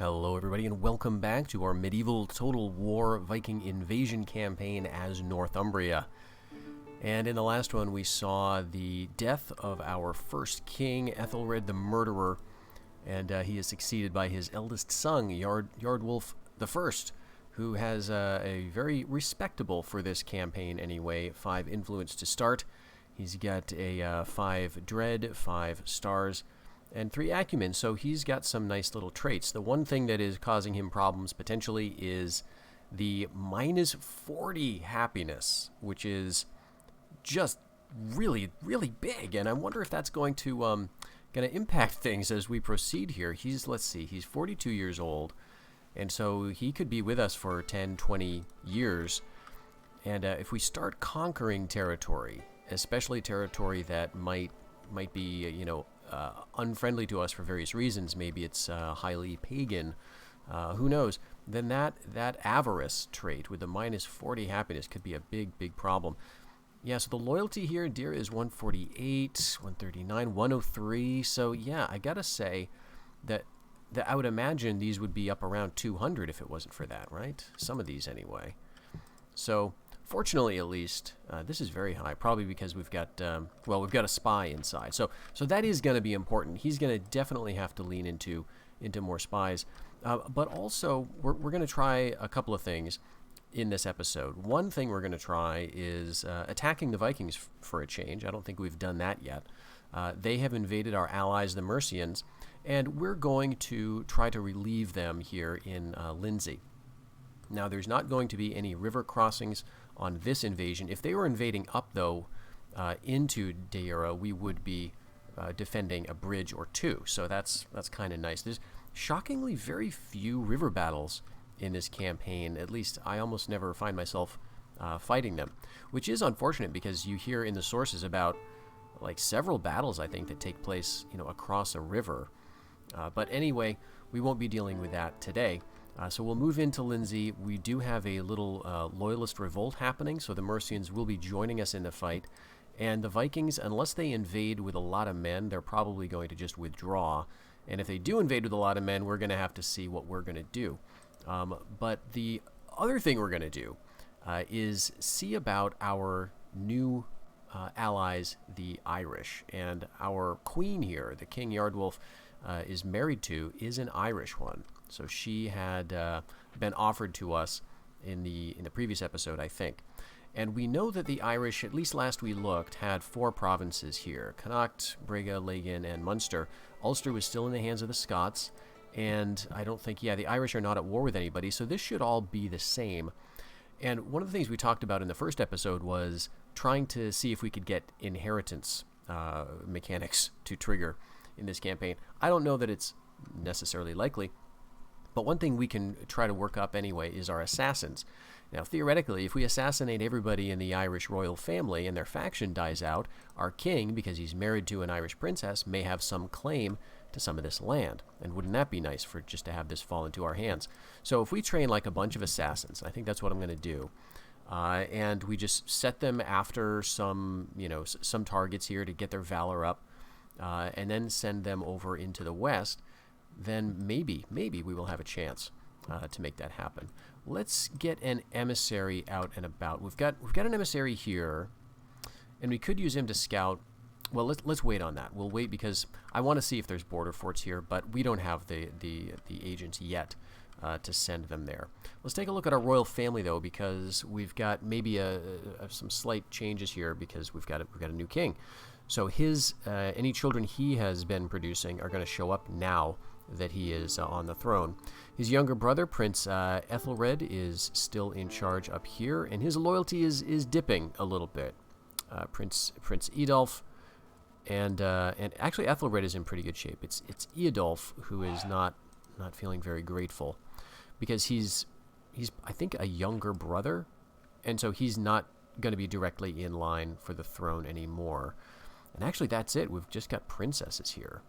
Hello everybody and welcome back to our medieval Total War Viking invasion campaign as Northumbria. And in the last one we saw the death of our first king, Ethelred the Murderer, and he is succeeded by his eldest son, Yardwulf I, who has a very respectable, for this campaign anyway, 5 influence to start. He's got a 5 dread, 5 stars, and 3 acumen, so he's got some nice little traits. The one thing that is causing him problems potentially is the minus 40 happiness, which is just really, really big, and I wonder if that's going to impact things as we proceed here. Let's see, he's 42 years old, and so he could be with us for 10, 20 years, and if we start conquering territory, especially territory that might be, unfriendly to us for various reasons, maybe it's highly pagan, who knows, then that avarice trait with the minus 40 happiness could be a big problem. Yeah, so the loyalty here, dear, is 148, 139, 103, so yeah, I gotta say that I would imagine these would be up around 200 if it wasn't for that, right? Some of these anyway. So fortunately, at least, this is very high, probably because we've got a spy inside. So that is going to be important. He's going to definitely have to lean into more spies. But also, we're going to try a couple of things in this episode. One thing we're going to try is attacking the Vikings for a change. I don't think we've done that yet. They have invaded our allies, the Mercians, and we're going to try to relieve them here in Lindsey. Now, there's not going to be any river crossings on this invasion. If they were invading up, though, into Deira, we would be defending a bridge or two. So that's kind of nice. There's shockingly very few river battles in this campaign. At least I almost never find myself fighting them, which is unfortunate because you hear in the sources about like several battles, I think, that take place, across a river. But anyway, we won't be dealing with that today. So we'll move into Lindsey. We do have a little loyalist revolt happening, so the Mercians will be joining us in the fight. And the Vikings, unless they invade with a lot of men, they're probably going to just withdraw. And if they do invade with a lot of men, we're going to have to see what we're going to do. But the other thing we're going to do is see about our new allies, the Irish. And our queen here, the King Yardwulf is married to, is an Irish one. So she had been offered to us in the previous episode, I think. And we know that the Irish, at least last we looked, had 4 provinces here: Connacht, Brigg, Lothian, and Munster. Ulster was still in the hands of the Scots, and I don't think, the Irish are not at war with anybody, so this should all be the same. And one of the things we talked about in the first episode was trying to see if we could get inheritance mechanics to trigger in this campaign. I don't know that it's necessarily likely, but one thing we can try to work up anyway is our assassins. Now, theoretically, if we assassinate everybody in the Irish royal family and their faction dies out, our king, because he's married to an Irish princess, may have some claim to some of this land. And wouldn't that be nice for just to have this fall into our hands? So if we train like a bunch of assassins, I think that's what I'm going to do, and we just set them after some targets here to get their valor up, and then send them over into the west, then maybe we will have a chance to make that happen. Let's get an emissary out and about. We've got an emissary here, and we could use him to scout. Well, let's wait on that. We'll wait because I want to see if there's border forts here, but we don't have the agents yet to send them there. Let's take a look at our royal family, though, because we've got maybe some slight changes here because we've got a new king. So his any children he has been producing are going to show up now that he is on the throne. His younger brother, Prince Ethelred, is still in charge up here, and his loyalty is dipping a little bit. Prince Eadulf, and actually Ethelred is in pretty good shape. It's Eadulf who is not feeling very grateful because he's I think a younger brother, and so he's not going to be directly in line for the throne anymore. And actually, that's it. We've just got princesses here.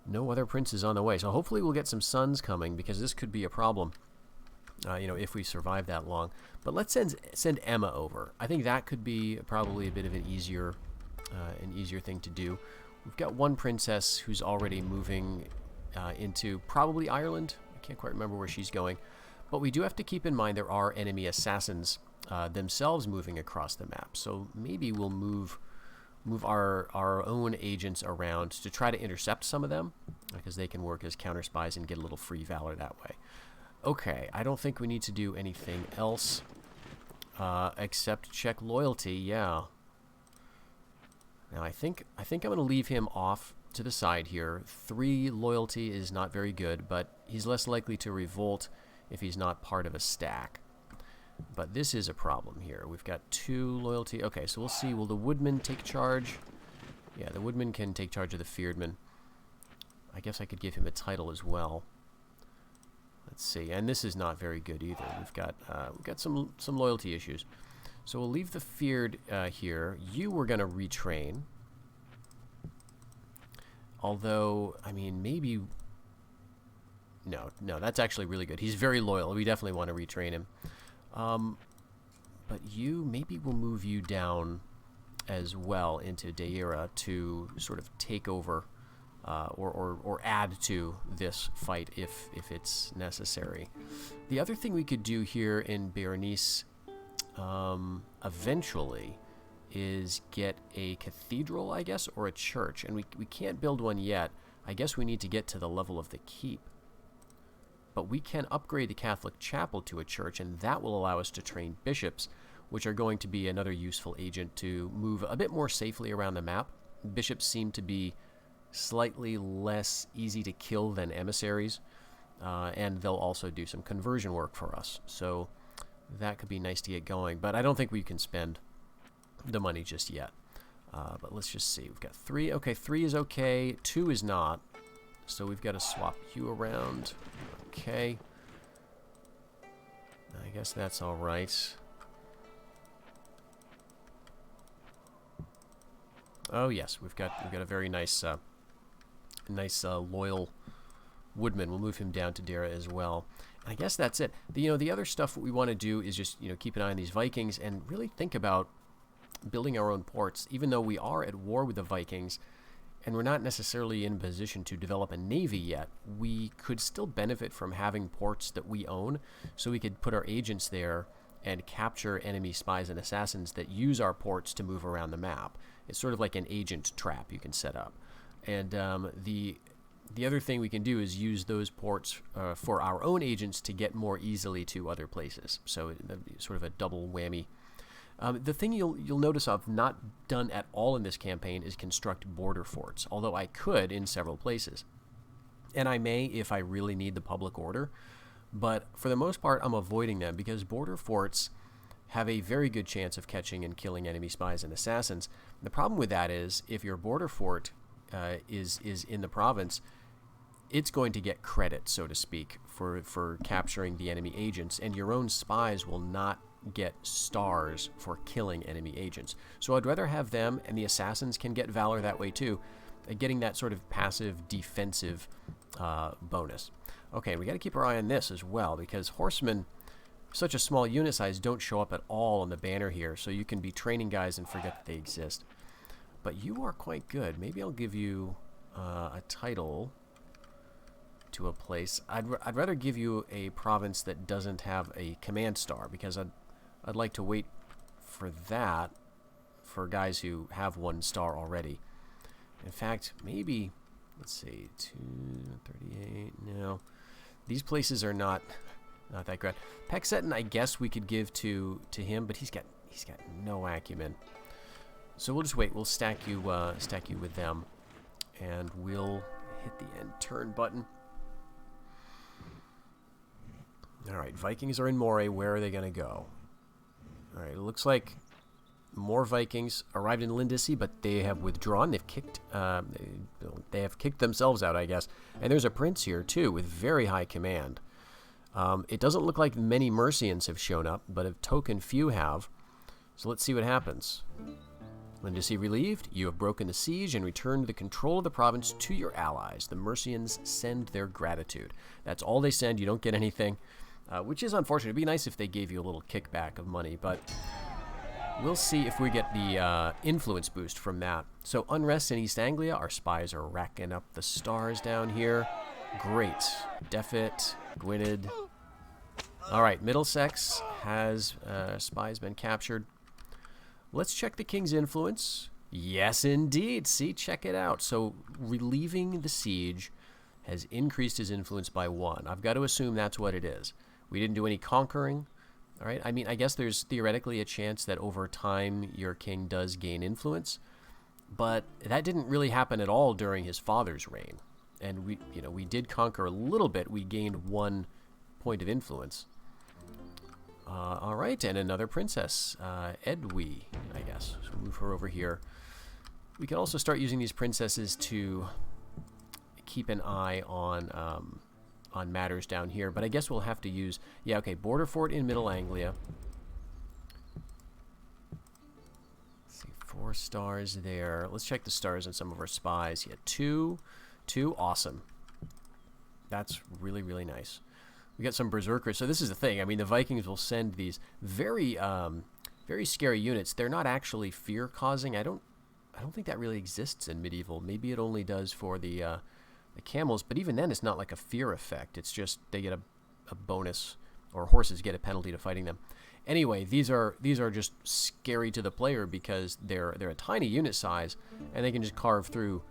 No other princes on the way. So hopefully we'll get some sons coming, because this could be a problem, if we survive that long. But let's send Emma over. I think that could be probably a bit of an easier thing to do. We've got one princess who's already moving into probably Ireland. I can't quite remember where she's going. But we do have to keep in mind there are enemy assassins themselves moving across the map. So maybe we'll move our own agents around to try to intercept some of them, because they can work as counter spies and get a little free valor that way. Okay, I don't think we need to do anything else except check loyalty. Yeah. Now I think I'm going to leave him off to the side here. 3 loyalty is not very good, but he's less likely to revolt if he's not part of a stack. But this is a problem here. We've got 2 loyalty. Okay, so we'll see. Will the woodman take charge? Yeah, the woodman can take charge of the fearedman. I guess I could give him a title as well. Let's see. And this is not very good either. We've got some loyalty issues. So we'll leave the feared here. You were going to retrain. Although, I mean, maybe... No, that's actually really good. He's very loyal. We definitely want to retrain him. But you, maybe we'll move you down as well into Deira to sort of take over or add to this fight if it's necessary. The other thing we could do here in Bernice eventually is get a cathedral, I guess, or a church. And we can't build one yet. I guess we need to get to the level of the keep. But we can upgrade the Catholic chapel to a church, and that will allow us to train bishops, which are going to be another useful agent to move a bit more safely around the map. Bishops seem to be slightly less easy to kill than emissaries, and they'll also do some conversion work for us. So that could be nice to get going, but I don't think we can spend the money just yet. But let's just see. We've got 3. Okay, 3 is okay. 2 is not. So we've got to swap you around. Okay. I guess that's all right. Oh yes, we've got a very nice loyal woodman. We'll move him down to Deira as well. And I guess that's it. The other stuff we want to do is just keep an eye on these Vikings and really think about building our own ports. Even though we are at war with the Vikings, and we're not necessarily in a position to develop a navy yet, we could still benefit from having ports that we own, so we could put our agents there and capture enemy spies and assassins that use our ports to move around the map. It's sort of like an agent trap you can set up. And the other thing we can do is use those ports for our own agents to get more easily to other places. So sort of a double whammy. The thing you'll notice I've not done at all in this campaign is construct border forts, although I could in several places. And I may if I really need the public order, but for the most part I'm avoiding them because border forts have a very good chance of catching and killing enemy spies and assassins. The problem with that is if your border fort is in the province, it's going to get credit, so to speak, for capturing the enemy agents, and your own spies will not get stars for killing enemy agents. So I'd rather have them, and the assassins can get valor that way too, getting that sort of passive defensive bonus. Okay, we got to keep our eye on this as well, because horsemen, such a small unit size, don't show up at all on the banner here, so you can be training guys and forget that they exist. But you are quite good. Maybe I'll give you a title to a place. I'd rather give you a province that doesn't have a command star, because I'd like to wait for that for guys who have 1 star already. In fact, maybe, let's see, 238, no. These places are not that great. Pexetin, I guess we could give to him, but he's got no acumen. So we'll just wait. We'll stack you with them, and we'll hit the end turn button. All right, Vikings are in Moray. Where are they going to go? All right, it looks like more Vikings arrived in Lindisy, but they have withdrawn. They've kicked. They have kicked themselves out, I guess. And there's a prince here too, with very high command. It doesn't look like many Mercians have shown up, but a token few have. So let's see what happens. Lindisy relieved. You have broken the siege and returned the control of the province to your allies. The Mercians send their gratitude. That's all they send. You don't get anything, which is unfortunate. It'd be nice if they gave you a little kickback of money, but we'll see if we get the influence boost from that. So unrest in East Anglia. Our spies are racking up the stars down here. Great. Defit, Gwynedd. Alright, Middlesex has spies been captured. Let's check the king's influence. Yes, indeed. See, check it out. So, relieving the siege has increased his influence by 1. I've got to assume that's what it is. We didn't do any conquering. All right. I mean, I guess there's theoretically a chance that over time your king does gain influence, but that didn't really happen at all during his father's reign. And we did conquer a little bit. We gained 1 point of influence. All right, and another princess, Edwy, I guess. So we'll move her over here. We can also start using these princesses to keep an eye on matters down here. But I guess we'll have to use, yeah, okay, border fort in Middle Anglia. Let's see, 4 stars there. Let's check the stars on some of our spies. Yeah, 2, awesome. That's really, really nice. We got some berserkers. So this is the thing. I mean, the Vikings will send these very, very scary units. They're not actually fear-causing. I don't think that really exists in medieval. Maybe it only does for the camels. But even then, it's not like a fear effect. It's just they get a bonus, or horses get a penalty to fighting them. Anyway, these are just scary to the player because they're a tiny unit size, and they can just carve through,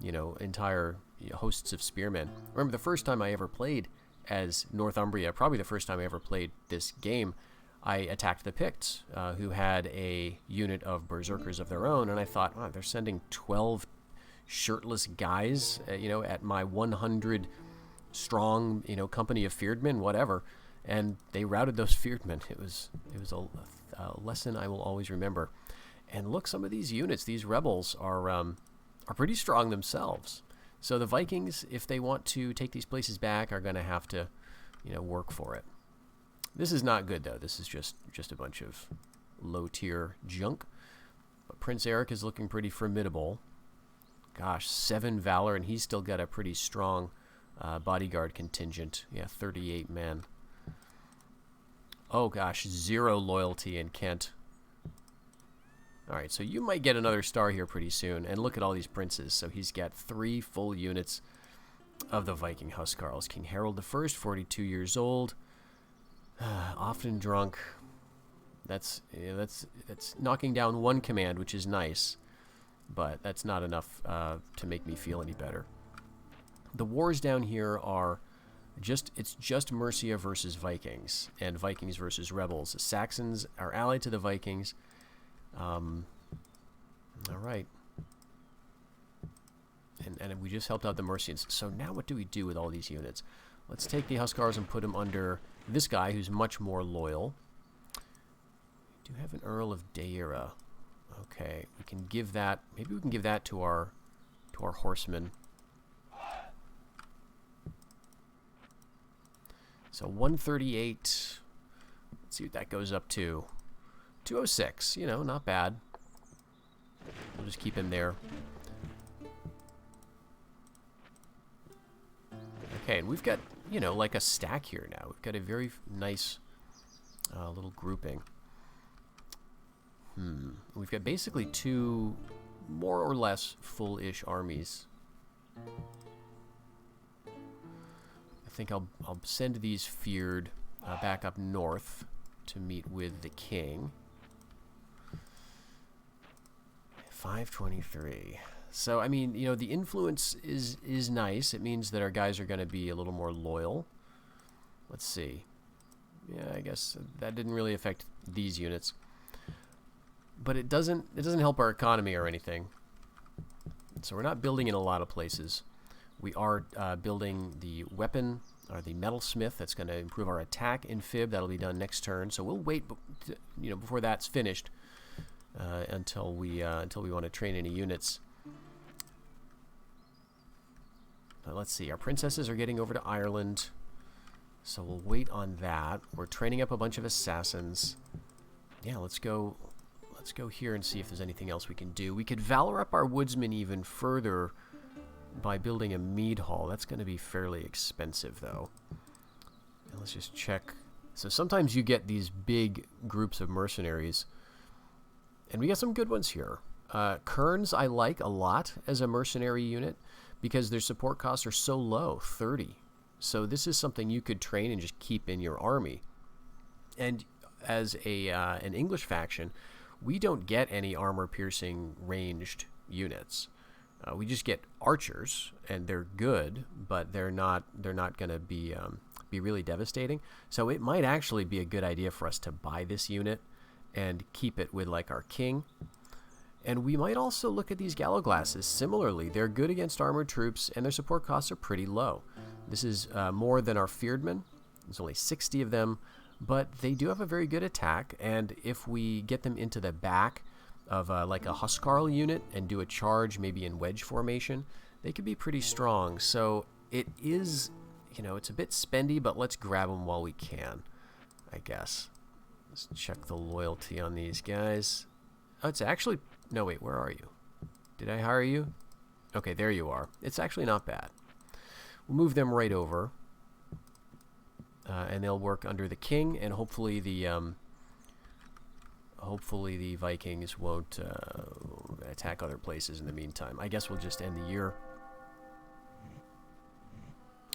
entire hosts of spearmen. Remember the first time I ever played as Northumbria, probably the first time I ever played this game, I attacked the Picts, who had a unit of berserkers of their own, and I thought, wow, they're sending 12 shirtless guys, at my 100 strong, company of fearedmen, whatever, and they routed those fearedmen. It was a lesson I will always remember. And look, some of these units, these rebels, are pretty strong themselves. So the Vikings, if they want to take these places back, are going to have to, work for it. This is not good, though. This is just a bunch of low-tier junk. But Prince Eric is looking pretty formidable. Gosh, 7 valor, and he's still got a pretty strong bodyguard contingent. Yeah, 38 men. Oh, gosh, 0 loyalty in Kent. All right, so you might get another star here pretty soon. And look at all these princes. So he's got 3 full units of the Viking Huscarls. King Harold I, 42 years old, often drunk. That's knocking down 1 command, which is nice, but that's not enough to make me feel any better. The wars down here are it's just Mercia versus Vikings and Vikings versus rebels. The Saxons are allied to the Vikings. All right. And we just helped out the Mercians. So now what do we do with all these units? Let's take the Huscarls and put them under this guy who's much more loyal. We do have an Earl of Deira. Okay, we can give that, maybe we can give that to our horsemen. So 138. Let's see what that goes up to. 206, not bad. We'll just keep him there. Okay, and we've got, like a stack here now. We've got a very nice little grouping. We've got basically 2 more or less full-ish armies. I think I'll send these feared back up north to meet with the king. 523. So, I mean, the influence is nice. It means that our guys are going to be a little more loyal. Let's see. Yeah, I guess that didn't really affect these units. But it doesn't help our economy or anything. So we're not building in a lot of places. We are building the weapon, or the metalsmith, that's going to improve our attack in Fib. That'll be done next turn. So we'll wait, before that's finished, until we want to train any units. But let's see. Our princesses are getting over to Ireland, so we'll wait on that. We're training up a bunch of assassins. Yeah, let's go here and see if there's anything else we can do. We could valor up our woodsmen even further by building a mead hall. That's going to be fairly expensive, though. And let's just check. So sometimes you get these big groups of mercenaries, and we got some good ones here. Kerns I like a lot as a mercenary unit, because their support costs are so low, 30. So this is something you could train and just keep in your army. And as an English faction, we don't get any armor-piercing ranged units. We just get archers, and they're good, but they're not going to be really devastating. So it might actually be a good idea for us to buy this unit and keep it with like our king. And we might also look at these gallow glasses. Similarly, they're good against armored troops, and their support costs are pretty low. This is more than our fearedmen. There's only 60 of them, but they do have a very good attack. And if we get them into the back of like a Huskarl unit and do a charge, maybe in wedge formation, they could be pretty strong. So it is, you know, it's a bit spendy, but let's grab them while we can, I guess. Let's check the loyalty on these guys. Oh, it's actually... No, wait, where are you? Did I hire you? Okay, there you are. It's actually not bad. We'll move them right over. And they'll work under the king, and hopefully the Vikings won't attack other places in the meantime. I guess we'll just end the year.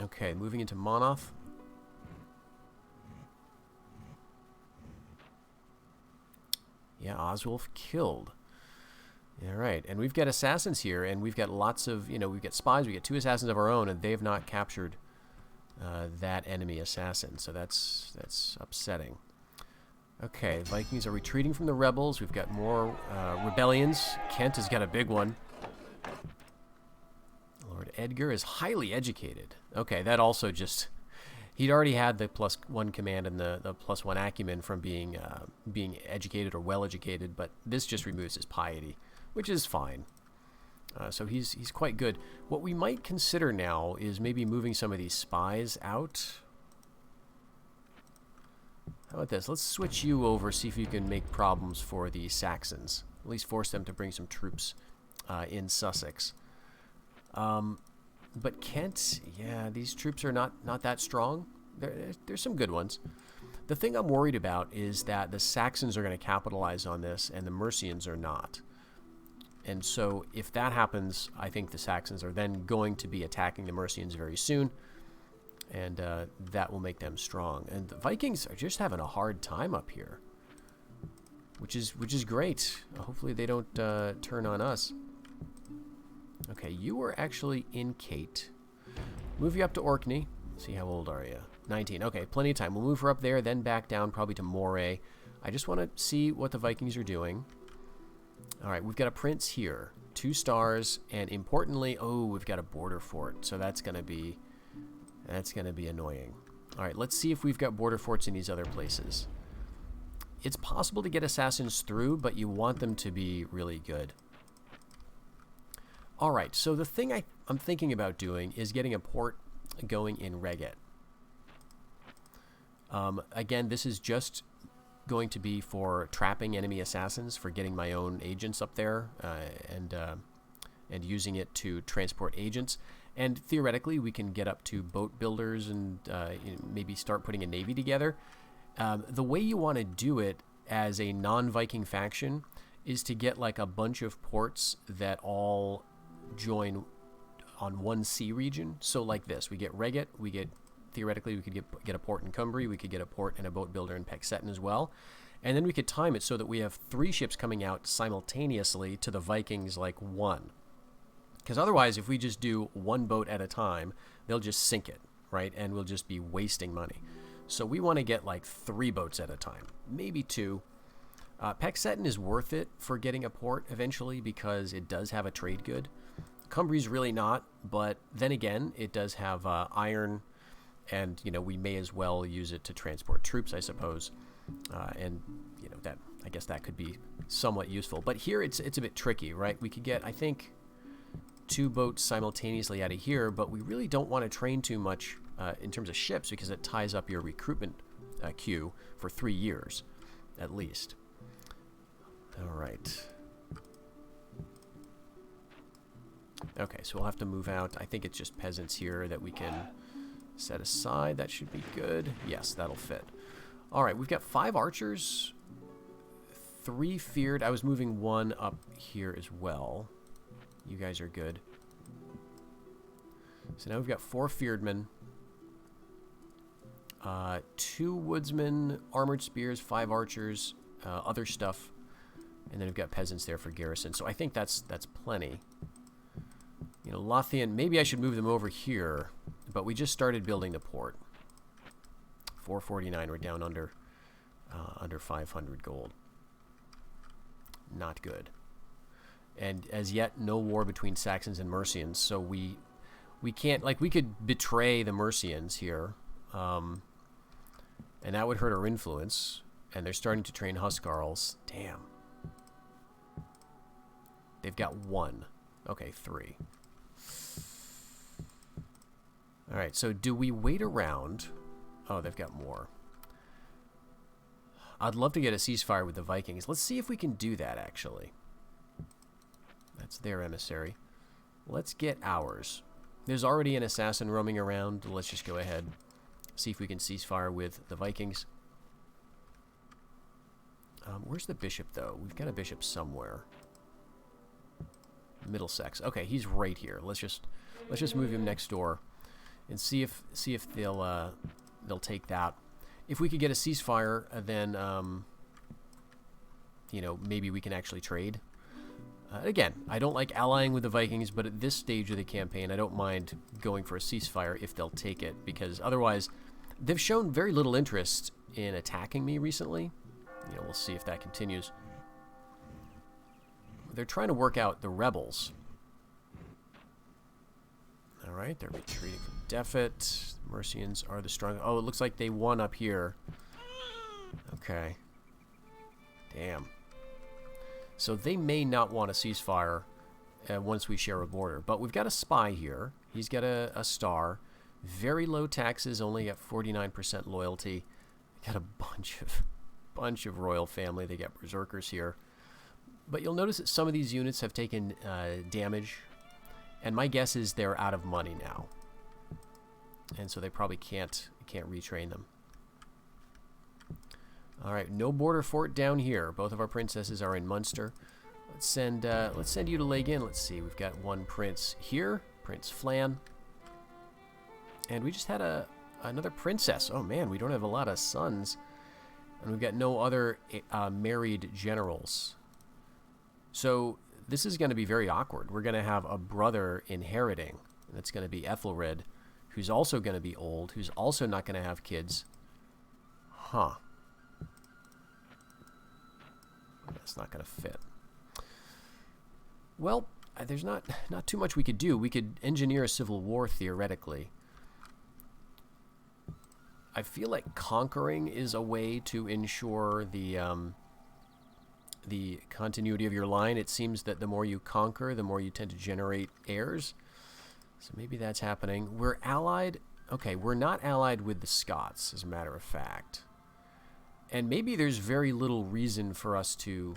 Okay, moving into Monoth. Yeah, Oswulf killed. All right, and we've got assassins here, and we've got lots of, you know, we've got spies. We got 2 assassins of our own, and they have not captured that enemy assassin, so that's upsetting. Okay, Vikings are retreating from the rebels. We've got more rebellions. Kent has got a big one. Lord Edgar is highly educated. Okay, that also just... He'd already had the +1 command and the +1 acumen from being educated or well-educated, but this just removes his piety, which is fine. So he's quite good. What we might consider now is maybe moving some of these spies out. How about this? Let's switch you over, see if you can make problems for the Saxons. At least force them to bring some troops in Sussex. But Kent, yeah, these troops are not that strong. There's some good ones. The thing I'm worried about is that the Saxons are going to capitalize on this, and the Mercians are not. And so if that happens, I think the Saxons are then going to be attacking the Mercians very soon, and that will make them strong. And the Vikings are just having a hard time up here, which is great. Hopefully they don't turn on us. Okay, you were actually in Kate. Move you up to Orkney. Let's see, how old are you? 19. Okay, plenty of time. We'll move her up there, then back down probably to Moray. I just want to see what the Vikings are doing. All right, we've got a prince here. 2 stars, and importantly, oh, we've got a border fort. So that's going to be annoying. All right, let's see if we've got border forts in these other places. It's possible to get assassins through, but you want them to be really good. All right, so the thing I'm thinking about doing is getting a port going in Reget. Again, this is just going to be for trapping enemy assassins, for getting my own agents up there and using it to transport agents. And theoretically, we can get up to boat builders and maybe start putting a navy together. The way you want to do it as a non-Viking faction is to get like a bunch of ports that all join on one sea region. So like this, we get Reget, theoretically we could get a port in Cumbria, we could get a port and a boat builder in Pecsetten as well, and then we could time it so that we have 3 ships coming out simultaneously to the Vikings like 1. Because otherwise, if we just do 1 boat at a time, they'll just sink it, right? And we'll just be wasting money. So we want to get like 3 boats at a time, maybe 2. Pecsetten is worth it for getting a port eventually because it does have a trade good. Cumbria's really not, but then again, it does have iron, and you know we may as well use it to transport troops, I suppose. And you know that I guess that could be somewhat useful. But here it's a bit tricky, right? We could get, I think, 2 boats simultaneously out of here, but we really don't want to train too much in terms of ships because it ties up your recruitment queue for 3 years at least. All right. Okay, so we'll have to move out. I think it's just peasants here that we can set aside. That should be good. Yes, that'll fit. All right, we've got 5 archers, 3 feared. I was moving 1 up here as well. You guys are good. So now we've got 4 Fearedmen, 2 Woodsmen, armored spears, 5 archers, other stuff, and then we've got peasants there for garrison. So I think that's plenty. You know, Lothian, maybe I should move them over here, but we just started building the port. 449, we're down under 500 gold. Not good. And as yet, no war between Saxons and Mercians, so we can't, like, we could betray the Mercians here, and that would hurt our influence, and they're starting to train Huscarls. Damn. They've got 1. Okay, 3. Alright, so do we wait around? Oh, they've got more. I'd love to get a ceasefire with the Vikings. Let's see if we can do that, actually. That's their emissary. Let's get ours. There's already an assassin roaming around. Let's just go ahead. See if we can ceasefire with the Vikings. Where's the bishop, though? We've got a bishop somewhere. Middlesex. Okay, he's right here. Let's just move him next door and see if they'll take that. If we could get a ceasefire, then you know, maybe we can actually trade. Again, I don't like allying with the Vikings, but at this stage of the campaign, I don't mind going for a ceasefire if they'll take it, because otherwise, they've shown very little interest in attacking me recently. You know, we'll see if that continues. They're trying to work out the rebels. All right, they're retreating from Defet. Mercians are the strong. Oh, it looks like they won up here. Okay. Damn. So they may not want a ceasefire once we share a border. But we've got a spy here. He's got a star. Very low taxes, only at 49% loyalty. Got a bunch of royal family. They got berserkers here. But you'll notice that some of these units have taken damage. And my guess is they're out of money now. And so they probably can't retrain them. All right, no border fort down here. Both of our princesses are in Munster. Let's send you to Leg In. Let's see. We've got 1 prince here, Prince Flan. And we just had another princess. Oh man, we don't have a lot of sons. And we've got no other married generals. So this is going to be very awkward. We're going to have a brother inheriting. And that's going to be Ethelred, who's also going to be old, who's also not going to have kids. Huh. That's not going to fit. Well, there's not too much we could do. We could engineer a civil war, theoretically. I feel like conquering is a way to ensure the continuity of your line. It seems that the more you conquer, the more you tend to generate heirs. So maybe that's happening. We're allied. Okay, we're not allied with the Scots, as a matter of fact. And maybe there's very little reason for us to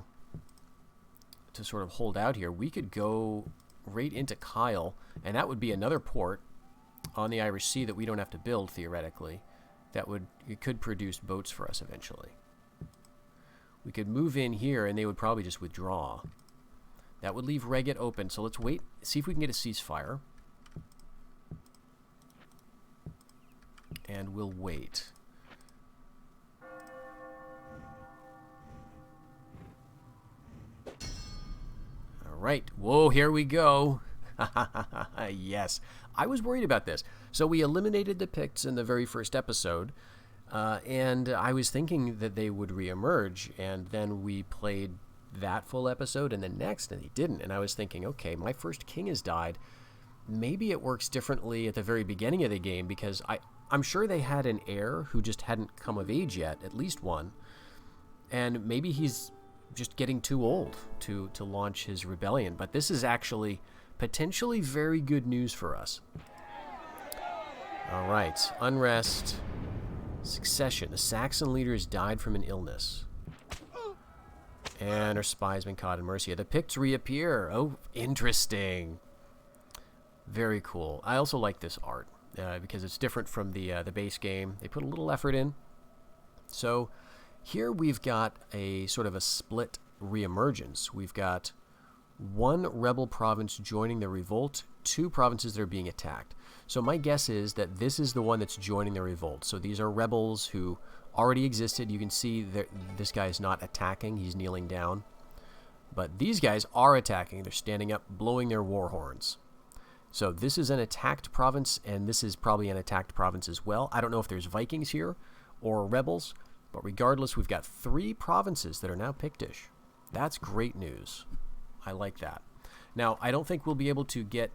sort of hold out here. We could go right into Kyle, and that would be another port on the Irish Sea that we don't have to build, theoretically. It could produce boats for us eventually. We could move in here, and they would probably just withdraw. That would leave Reggit open, so let's wait, see if we can get a ceasefire. And we'll wait. All right. Whoa, here we go. Yes. I was worried about this. So we eliminated the Picts in the very first episode, and I was thinking that they would reemerge, and then we played that full episode and then next, and they didn't. And I was thinking, okay, my first king has died. Maybe it works differently at the very beginning of the game, because I'm sure they had an heir who just hadn't come of age yet, at least one, and maybe he's just getting too old to launch his rebellion. But this is actually potentially very good news for us. All right, unrest, succession. The Saxon leader has died from an illness. And our spy has been caught in Mercia. The Picts reappear. Oh, interesting. Very cool. I also like this art because it's different from the base game. They put a little effort in. So here we've got a sort of a split reemergence. We've got 1 rebel province joining the revolt, 2 provinces that are being attacked. So my guess is that this is the one that's joining the revolt. So these are rebels who already existed. You can see that this guy is not attacking. He's kneeling down. But these guys are attacking. They're standing up, blowing their war horns. So this is an attacked province, and this is probably an attacked province as well. I don't know if there's Vikings here or rebels, but regardless, we've got 3 provinces that are now Pictish. That's great news. I like that. Now, I don't think we'll be able to get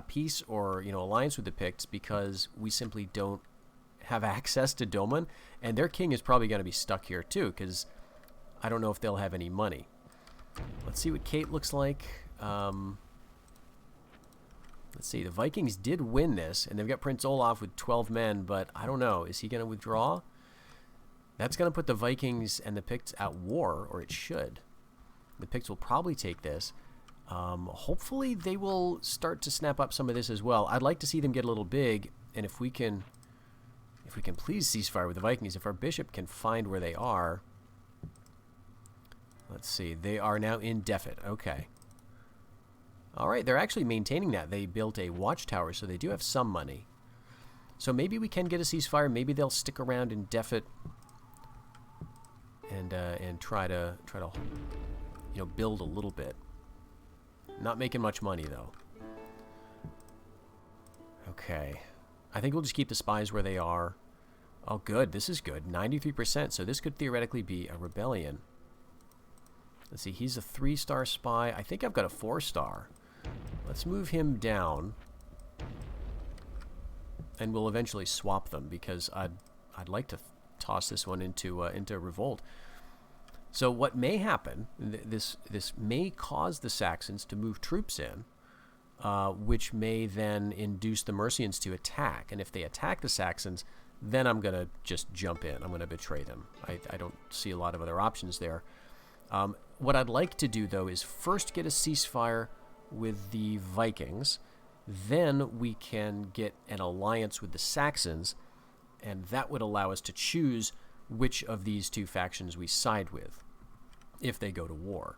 peace or alliance with the Picts because we simply don't have access to Doman, and their king is probably going to be stuck here too because I don't know if they'll have any money. Let's see what Kate looks like. Let's see. The Vikings did win this, and they've got Prince Olaf with 12 men, but I don't know. Is he going to withdraw? That's going to put the Vikings and the Picts at war, or it should. The Picts will probably take this. Hopefully they will start to snap up some of this as well. I'd like to see them get a little big, and if we can please ceasefire with the Vikings, if our bishop can find where they are. Let's see. They are now in Defet. Okay. All right. They're actually maintaining that. They built a watchtower, so they do have some money. So maybe we can get a ceasefire. Maybe they'll stick around in Defet and try to build a little bit. Not making much money, though. Okay. I think we'll just keep the spies where they are. Oh, good. This is good. 93%. So this could theoretically be a rebellion. Let's see. He's a 3-star spy. I think I've got a 4-star. Let's move him down. And we'll eventually swap them because I'd like to toss this one into revolt. So what may happen, this may cause the Saxons to move troops in, which may then induce the Mercians to attack. And if they attack the Saxons, then I'm going to just jump in. I'm going to betray them. I don't see a lot of other options there. What I'd like to do, though, is first get a ceasefire with the Vikings. Then we can get an alliance with the Saxons, and that would allow us to choose which of these 2 factions we side with if they go to war.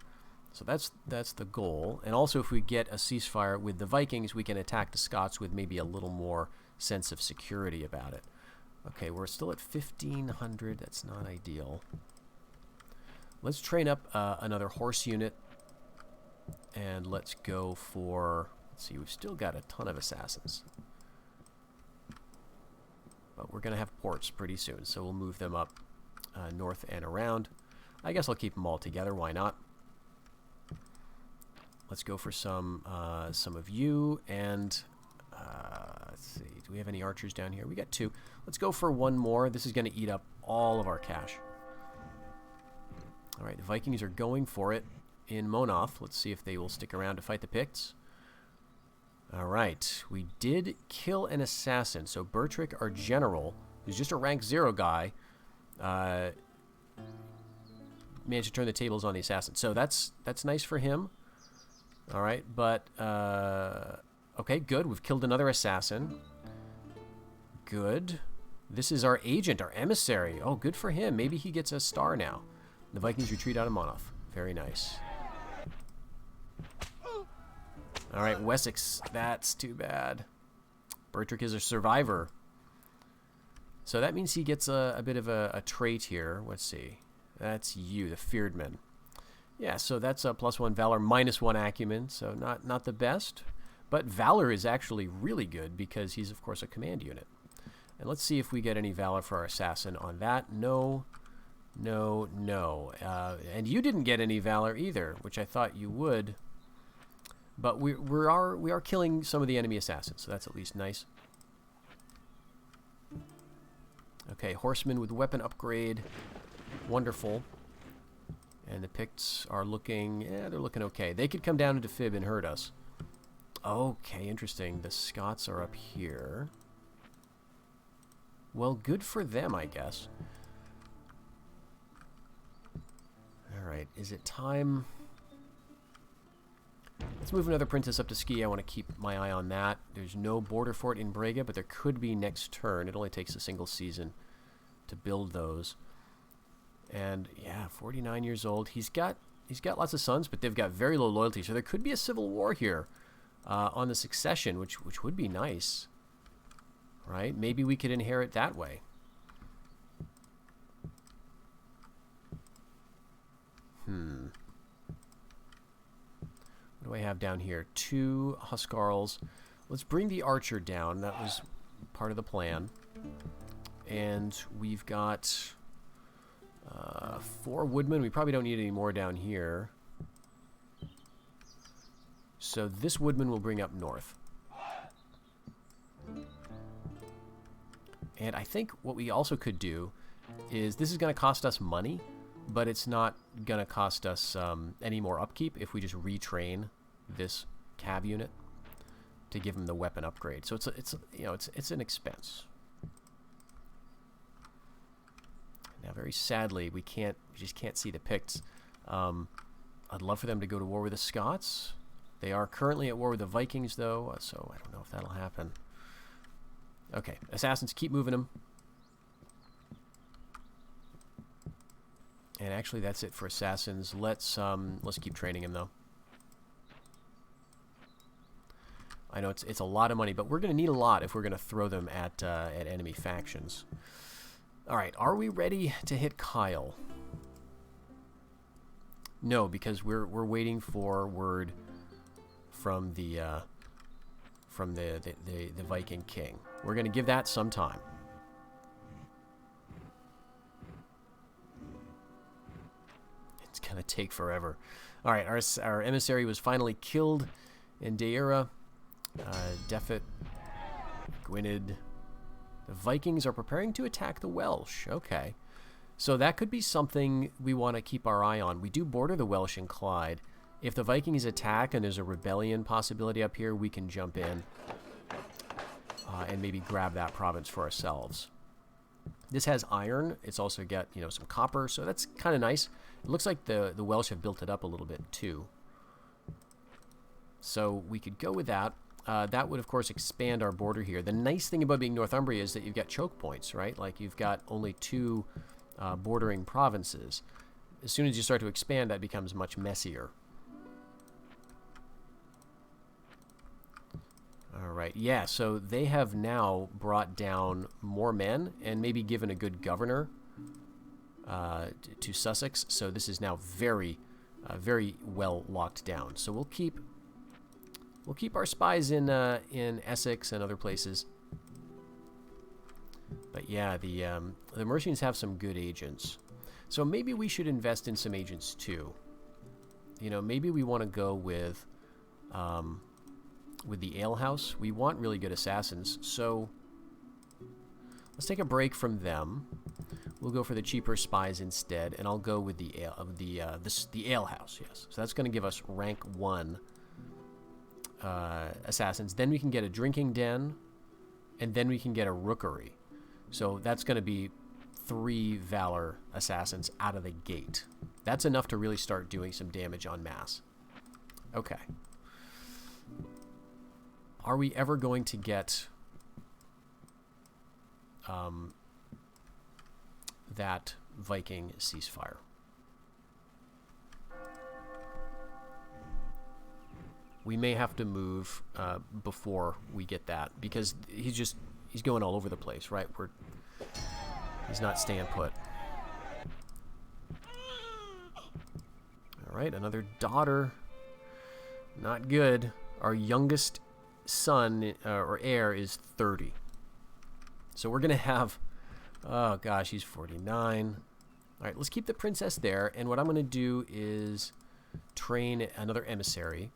So that's the goal. And also, if we get a ceasefire with the Vikings, we can attack the Scots with maybe a little more sense of security about it. Okay, we're still at 1,500. That's not ideal. Let's train up another horse unit, and let's go for... Let's see, we've still got a ton of assassins. But we're going to have ports pretty soon, so we'll move them up north and around. I guess I'll keep them all together. Why not? Let's go for some of you, and let's see. Do we have any archers down here? We got 2. Let's go for 1 more. This is going to eat up all of our cash. All right, the Vikings are going for it in Monoth. Let's see if they will stick around to fight the Picts. All right, we did kill an assassin. So Bertrick, our general, who's just a rank 0 guy, managed to turn the tables on the assassin. So that's nice for him. All right, but okay, good. We've killed another assassin. Good. This is our agent, our emissary. Oh, good for him. Maybe he gets a star now. The Vikings retreat out of Monoth. Very nice. All right, Wessex. That's too bad. Bertrick is a survivor. So that means he gets a bit of a trait here. Let's see. That's you, the feared man. Yeah, so that's a +1 valor, -1 acumen. So not the best. But valor is actually really good because he's, of course, a command unit. And let's see if we get any valor for our assassin on that. No. No, no. And you didn't get any valor either, which I thought you would. But we are killing some of the enemy assassins, so that's at least nice. Okay, horsemen with weapon upgrade. Wonderful. And the Picts are looking... Yeah, they're looking okay. They could come down into Fib and hurt us. Okay, interesting. The Scots are up here. Well, good for them, I guess. Alright, is it time? Let's move another princess up to Ski. I want to keep my eye on that. There's no border fort in Brega, but there could be next turn. It only takes a single season to build those. And, yeah, 49 years old. He's got he's got lots of sons, but they've got very low loyalty. So there could be a civil war here on the succession, which would be nice, right? Maybe we could inherit that way. What do I have down here? 2 Huskarls. Let's bring the archer down. That was part of the plan. And we've got 4 woodmen. We probably don't need any more down here. So this woodman will bring up north. And I think what we also could do is, this is going to cost us money, but it's not going to cost us any more upkeep if we just retrain this cav unit to give him the weapon upgrade. So it's an expense. Now, very sadly, we just can't see the Picts. I'd love for them to go to war with the Scots. They are currently at war with the Vikings, though, so I don't know if that'll happen. Okay, assassins, keep moving them. And actually, that's it for assassins. Let's keep training him, though. I know it's a lot of money, but we're going to need a lot if we're going to throw them at enemy factions. All right, are we ready to hit Kyle? No, because we're waiting for word from the Viking king. We're going to give that some time. It's going to take forever. All right, our emissary was finally killed in Deira. Defet, Gwynedd. The Vikings are preparing to attack the Welsh. Okay. So that could be something we want to keep our eye on. We do border the Welsh and Clyde. If the Vikings attack and there's a rebellion possibility up here, we can jump in and maybe grab that province for ourselves. This has iron. It's also got, some copper, so that's kind of nice. It looks like the Welsh have built it up a little bit too. So we could go with that. That would, of course, expand our border here. The nice thing about being Northumbria is that you've got choke points, right? Like, you've got only 2 bordering provinces. As soon as you start to expand, that becomes much messier. All right, yeah, so they have now brought down more men and maybe given a good governor to Sussex. So this is now very, very well locked down. So we'll keep our spies in Essex and other places. But yeah, the Mercians have some good agents. So maybe we should invest in some agents too. Maybe we want to go with the alehouse. We want really good assassins. So let's take a break from them. We'll go for the cheaper spies instead, and I'll go with the alehouse. Yes. So that's going to give us rank 1 assassins. Then we can get a drinking den, and then we can get a rookery. So that's going to be 3 valor assassins out of the gate. That's enough to really start doing some damage en masse. Okay. Are we ever going to get that Viking ceasefire? We may have to move before we get that, because he's going all over the place, right? He's not staying put. All right, another daughter. Not good. Our youngest son or heir is 30. So we're going to have... Oh, gosh, he's 49. All right, let's keep the princess there. And what I'm going to do is train another emissary.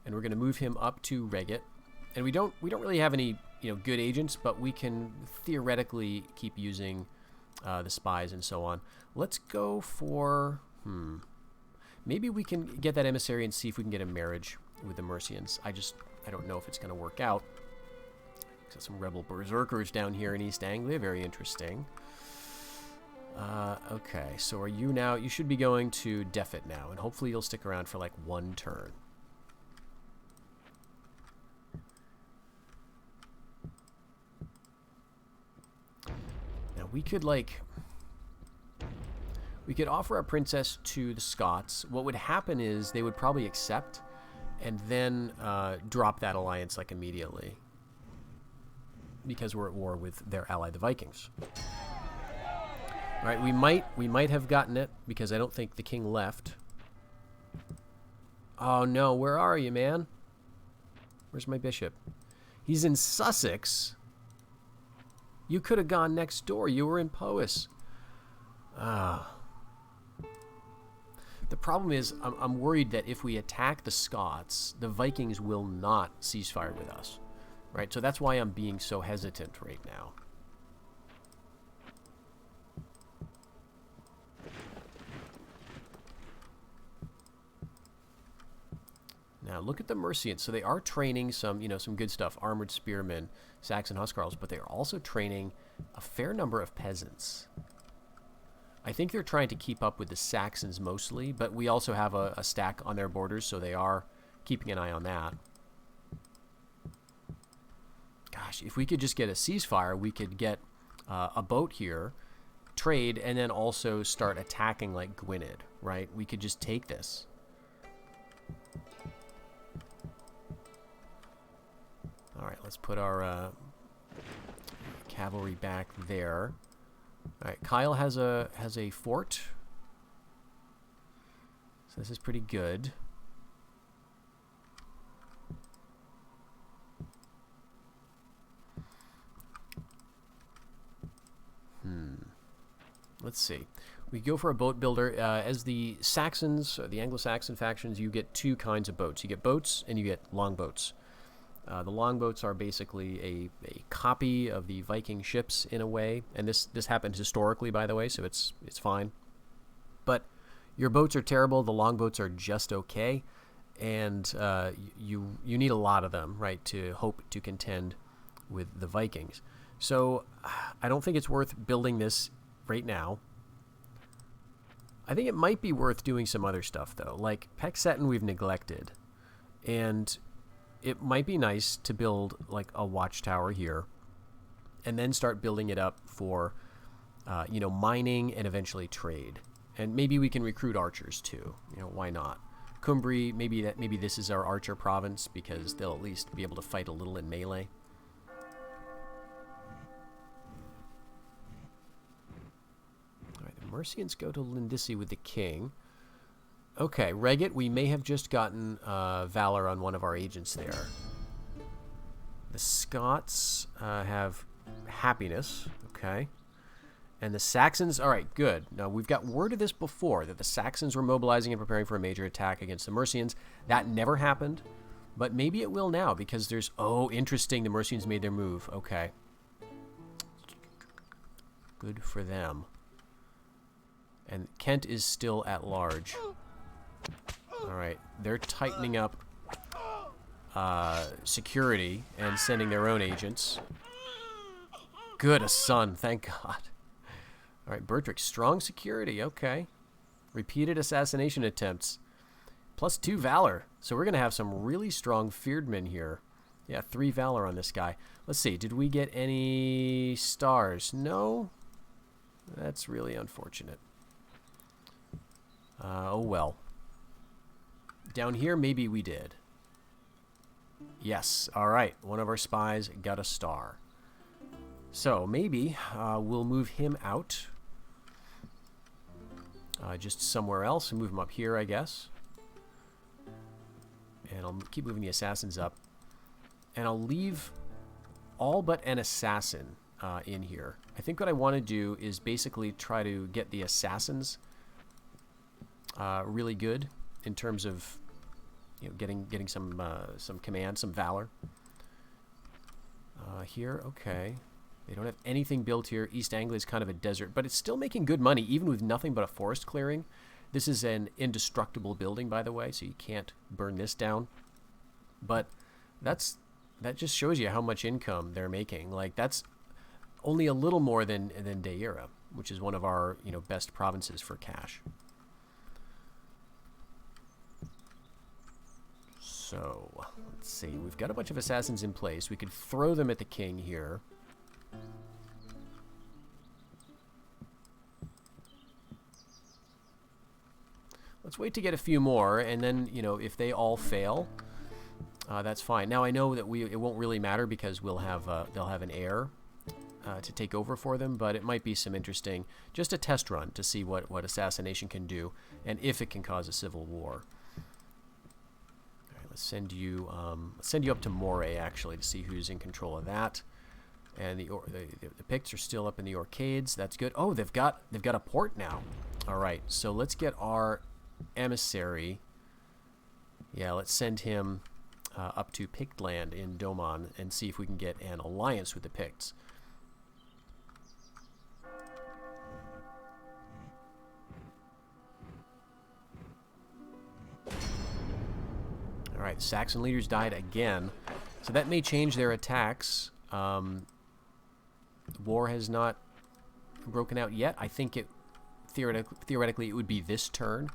And we're going to move him up to Reggit. And we don't really have any good agents, but we can theoretically keep using the spies and so on. Let's go for... Maybe we can get that emissary and see if we can get a marriage with the Mercians. I don't know if it's going to work out. Got some rebel berserkers down here in East Anglia. Very interesting. Okay, so are you now... You should be going to Defet now, and hopefully you'll stick around for like 1 turn. Now we could We could offer our princess to the Scots. What would happen is they would probably accept and then drop that alliance like immediately, because we're at war with their ally, the Vikings. All right, we might have gotten it because I don't think the king left. Oh no, where are you, man? Where's my bishop? He's in Sussex. You could have gone next door. You were in Powys. Ah. The problem is, I'm worried that if we attack the Scots, the Vikings will not cease fire with us. Right? So that's why I'm being so hesitant right now. Now, look at the Mercians. So they are training some, some good stuff. Armored spearmen, Saxon huscarls, but they are also training a fair number of peasants. I think they're trying to keep up with the Saxons mostly, but we also have a stack on their borders, so they are keeping an eye on that. Gosh, if we could just get a ceasefire, we could get a boat here, trade, and then also start attacking like Gwynedd, right? We could just take this. All right, let's put our cavalry back there. All right, Kyle has a fort, so this is pretty good. Let's see. We go for a boat builder. As the Saxons, or the Anglo-Saxon factions, you get two kinds of boats. You get boats and you get longboats. The longboats are basically a copy of the Viking ships in a way, and this happened historically, by the way, so it's fine. But your boats are terrible. The longboats are just okay, and you need a lot of them, right, to hope to contend with the Vikings. So I don't think it's worth building this right now. I think it might be worth doing some other stuff though, like Pecsetten we've neglected, and it might be nice to build like a watchtower here and then start building it up for mining and eventually trade. And maybe we can recruit archers too. Why not? Cumbria, maybe this is our archer province because they'll at least be able to fight a little in melee. All right, the Mercians go to Lindisi with the king. Okay, Reggit, we may have just gotten valor on one of our agents there. The Scots have happiness, okay. And the Saxons, all right, good. Now, we've got word of this before, that the Saxons were mobilizing and preparing for a major attack against the Mercians. That never happened, but maybe it will now, because there's, oh, interesting, the Mercians made their move. Okay. Good for them. And Kent is still at large. All right, they're tightening up security and sending their own agents. Good, a son, thank God. All right, Bertrick, strong security, okay. Repeated assassination attempts. +2 valor. So we're going to have some really strong feared men here. Yeah, 3 valor on this guy. Let's see, did we get any stars? No? That's really unfortunate. Oh well. Down here, maybe we did. Yes, all right. One of our spies got a star. So maybe we'll move him out. Just somewhere else and move him up here, I guess. And I'll keep moving the assassins up. And I'll leave all but an assassin in here. I think what I want to do is basically try to get the assassins really good in terms of getting some command, some valor. Here, okay. They don't have anything built here. East Anglia is kind of a desert, but it's still making good money, even with nothing but a forest clearing. This is an indestructible building, by the way, so you can't burn this down. But that just shows you how much income they're making. Like, that's only a little more than Deira, which is one of our best provinces for cash. So, let's see. We've got a bunch of assassins in place. We could throw them at the king here. Let's wait to get a few more, and then, you know, if they all fail, that's fine. Now, I know that it won't really matter because we'll have they'll have an heir to take over for them, but it might be some interesting, just a test run to see what Assassination can do and if it can cause a civil war. All right, let's send you up to Moray, actually, to see who's in control of that. And the Picts are still up in the Orcades. That's good. Oh, they've got a port now. All right, so let's get our emissary. Yeah, let's send him up to Pictland in Domon and see if we can get an alliance with the Picts. All right, Saxon leaders died again, so that may change their attacks. War has not broken out yet. I think it theoretically it would be this turn,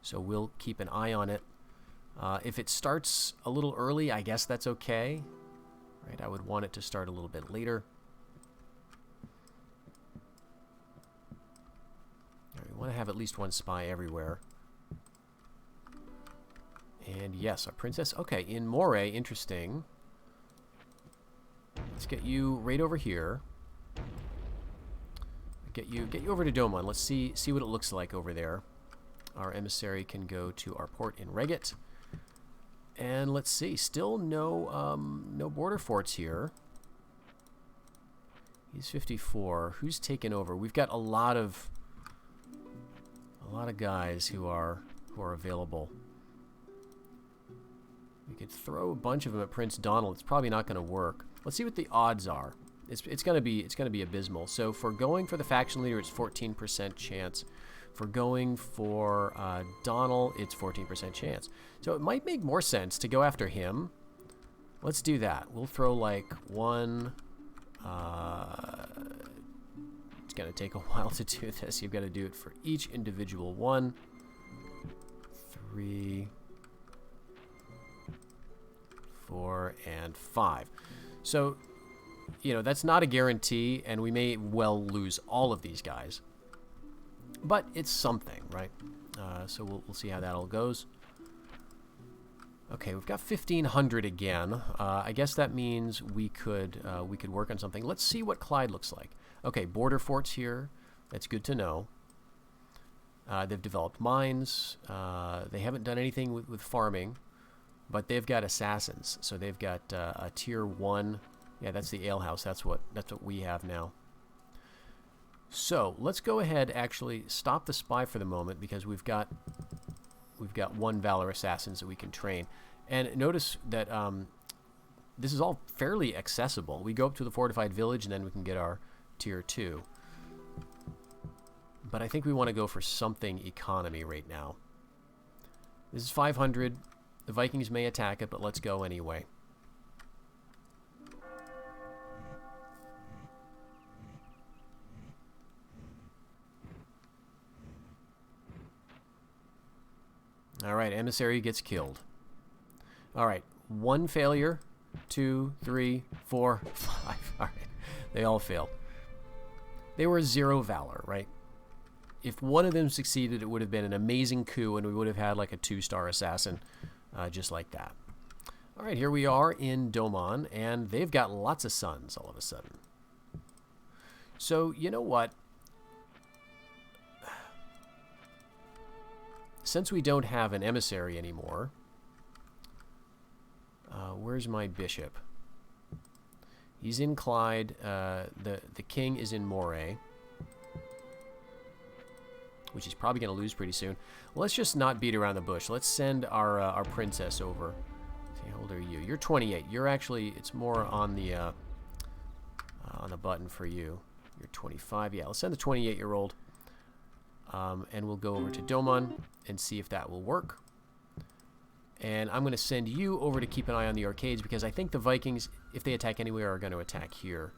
so we'll keep an eye on it. If it starts a little early, I guess that's okay. Right, I would want it to start a little bit later. Right, we want to have at least one spy everywhere. And yes, our princess. Okay, in Moray, interesting. Let's get you right over here. Get you over to Domon. Let's see what it looks like over there. Our emissary can go to our port in Reggit. And let's see, still no border forts here. He's 54. Who's taken over? We've got a lot of guys who are available. We could throw a bunch of them at Prince Donald. It's probably not going to work. Let's see what the odds are. It's going to be abysmal. So for going for the faction leader, it's 14% chance. For going for Donald, it's 14% chance. So it might make more sense to go after him. Let's do that. We'll throw like one. It's going to take a while to do this. You've got to do it for each individual one. 3, 4, and 5. So, you know, that's not a guarantee, and we may well lose all of these guys. But it's something, right? So we'll see how that all goes. Okay, we've got 1,500 again. I guess that means we could work on something. Let's see what Clyde looks like. Okay, border forts here. That's good to know. They've developed mines. They haven't done anything with farming, but they've got assassins. So they've got a tier 1. Yeah, that's the alehouse. That's what we have now. So let's go ahead, actually stop the spy for the moment, because we've got 1 Valor Assassins that we can train. And notice that this is all fairly accessible. We go up to the fortified village, and then we can get our tier 2. But I think we want to go for something economy right now. This is 500. The Vikings may attack it, but let's go anyway. All right, emissary gets killed. All right, 1 failure, 2, 3, 4, 5. All right, they all failed. They were 0 valor, right? If one of them succeeded, it would have been an amazing coup, and we would have had like a 2-star assassin, just like that. All right, here we are in Domon, and they've got lots of sons all of a sudden. So, you know what? Since we don't have an emissary anymore, where's my bishop? He's in Clyde. The king is in Moray, which he's probably going to lose pretty soon. Let's just not beat around the bush. Let's send our princess over. See, how old are you? You're 28. You're actually, it's more on the button for you. You're 25. Yeah, let's send the 28-year-old. And we'll go over to Domon and see if that will work. And I'm going to send you over to keep an eye on the arcades, because I think the Vikings, if they attack anywhere, are going to attack here.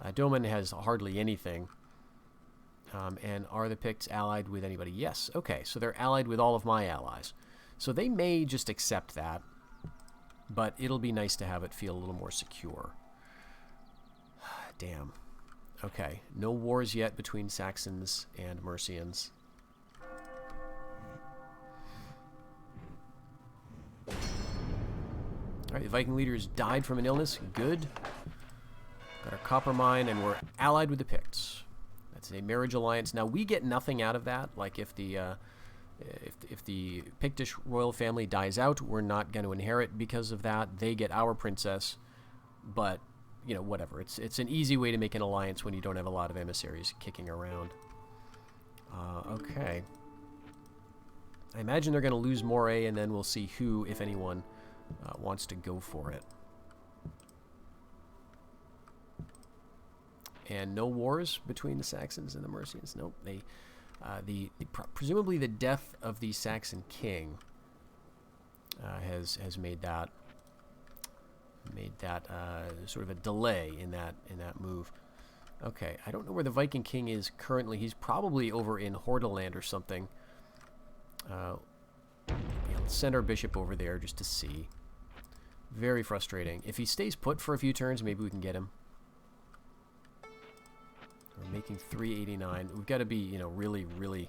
Domon has hardly anything. And are the Picts allied with anybody? Yes. Okay, so they're allied with all of my allies. So they may just accept that, but it'll be nice to have it feel a little more secure. Damn. Okay, no wars yet between Saxons and Mercians. Alright, the Viking leaders died from an illness. Good. Got our copper mine, and we're allied with the Picts. That's a marriage alliance. Now, we get nothing out of that. Like, if the Pictish royal family dies out, we're not going to inherit because of that. They get our princess, but, you know, whatever. It's an easy way to make an alliance when you don't have a lot of emissaries kicking around. Okay. I imagine they're going to lose Moray, and then we'll see who, if anyone, wants to go for it. And no wars between the Saxons and the Mercians. Nope. They, presumably the death of the Saxon king has made that sort of a delay in that move. Okay, I don't know where the Viking king is currently. He's probably over in Hordaland or something. Yeah, let's send our bishop over there just to see. Very frustrating. If he stays put for a few turns, maybe we can get him. We're making 389. We've got to be, you know, really, really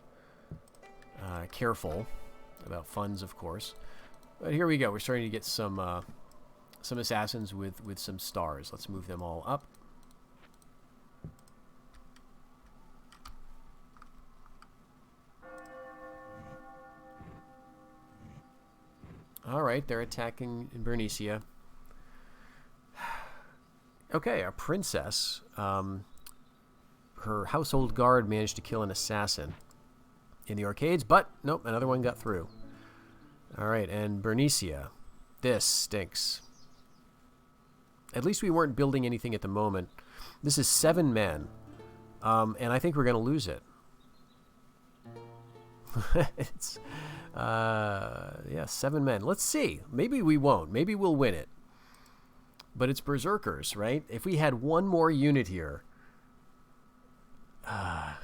careful about funds, of course. But here we go. We're starting to get some assassins with some stars. Let's move them all up. All right, they're attacking Bernicia. Okay, our princess, her household guard managed to kill an assassin in the arcades, but nope, another one got through. All right, and Bernicia, this stinks. At least we weren't building anything at the moment. This is 7 men, and I think we're going to lose it. It's... yeah, 7 men. Let's see. Maybe we won't. Maybe we'll win it. But it's berserkers, right? If we had one more unit here, I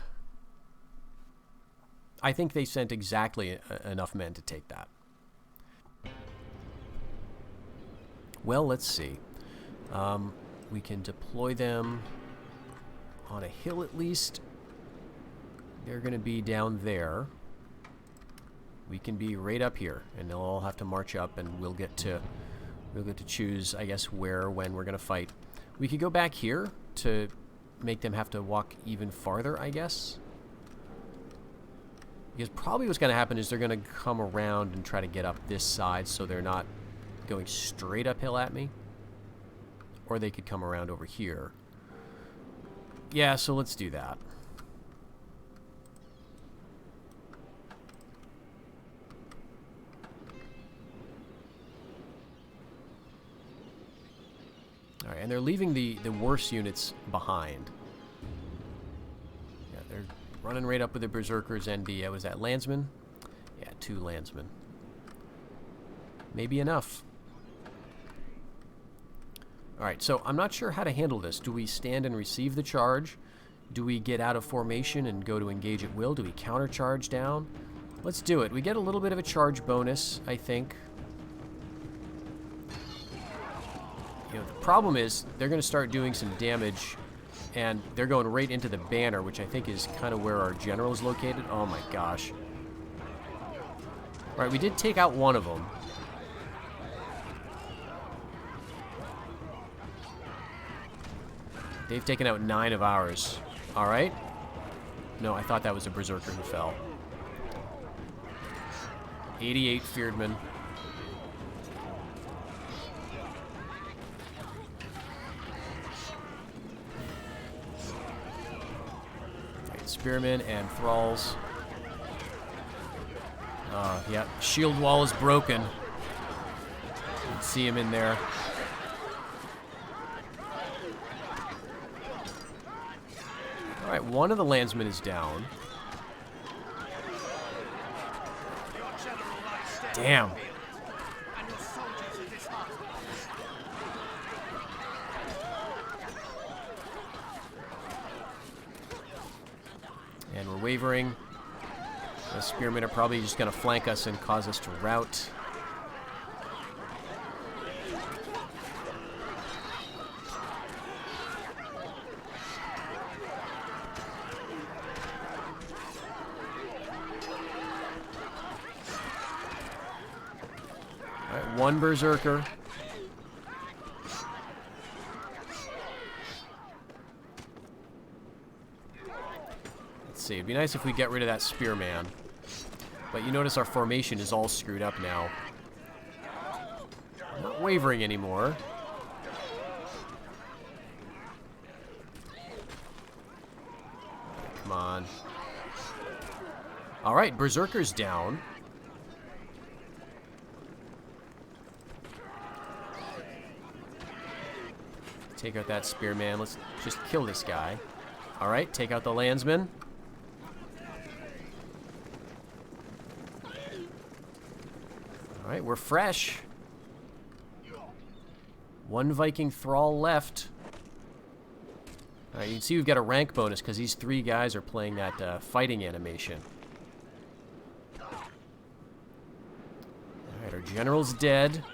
think they sent exactly enough men to take that. Well, let's see. We can deploy them on a hill at least. They're going to be down there. We can be right up here, and they'll all have to march up, and we'll get to choose, I guess, where, when we're going to fight. We could go back here to make them have to walk even farther, I guess. Because probably what's going to happen is they're going to come around and try to get up this side so they're not going straight uphill at me. Or they could come around over here. Yeah, so let's do that. All right, and they're leaving the worst units behind. Yeah, they're running right up with the berserkers and the, was that landsmen? Yeah, 2 landsmen. Maybe enough. All right, so I'm not sure how to handle this. Do we stand and receive the charge? Do we get out of formation and go to engage at will? Do we countercharge down? Let's do it. We get a little bit of a charge bonus, I think. You know, the problem is they're going to start doing some damage, and they're going right into the banner, which I think is kind of where our general is located. Oh my gosh. All right, we did take out one of them. They've taken out 9 of ours. All right. No, I thought that was a berserker who fell. 88 Fearedmen. Spearmen and thralls. Yeah, shield wall is broken. You can see him in there. All right, one of the landsmen is down. Damn. And we're wavering. The spearmen are probably just going to flank us and cause us to rout. All right, 1 berserker. Let's see. It'd be nice if we get rid of that spearman. But you notice our formation is all screwed up now. I'm not wavering anymore. Come on. Alright, Berserker's down. Take out that spearman. Let's just kill this guy. Alright, take out the landsman. Alright, we're fresh. One Viking thrall left. Alright, you can see we've got a rank bonus because these 3 guys are playing that fighting animation. Alright, our general's dead.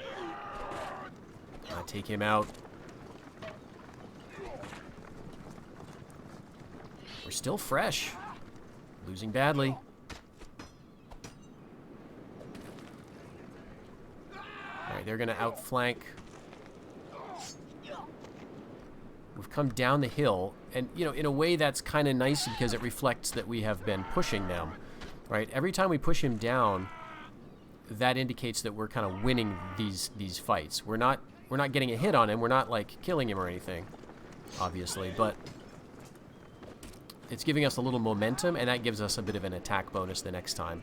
Take him out. We're still fresh. Losing badly. Alright, they're going to outflank. We've come down the hill, and, you know, in a way that's kind of nice because it reflects that we have been pushing them, right? Every time we push him down, that indicates that we're kind of winning these fights. We're not getting a hit on him. We're not, like, killing him or anything, obviously, but it's giving us a little momentum, and that gives us a bit of an attack bonus the next time.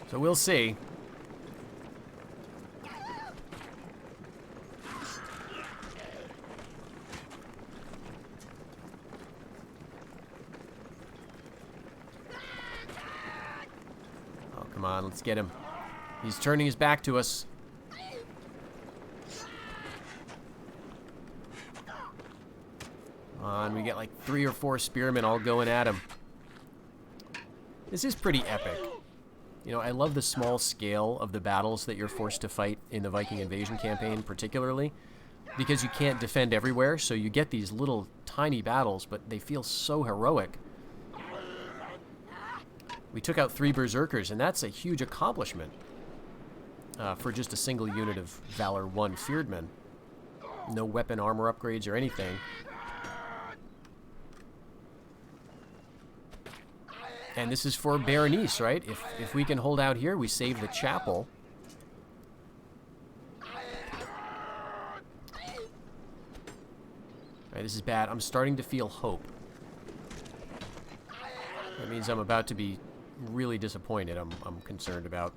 So we'll see. Come on, let's get him. He's turning his back to us. Come on, we get like 3 or 4 spearmen all going at him. This is pretty epic. You know, I love the small scale of the battles that you're forced to fight in the Viking invasion campaign, particularly, because you can't defend everywhere, so you get these little tiny battles, but they feel so heroic. We took out 3 berserkers, and that's a huge accomplishment for just a single unit of Valor 1 Fearedmen. No weapon armor upgrades or anything. And this is for Bernice, right? If we can hold out here, we save the chapel. Alright, this is bad. I'm starting to feel hope. That means I'm about to be really disappointed. I'm concerned about.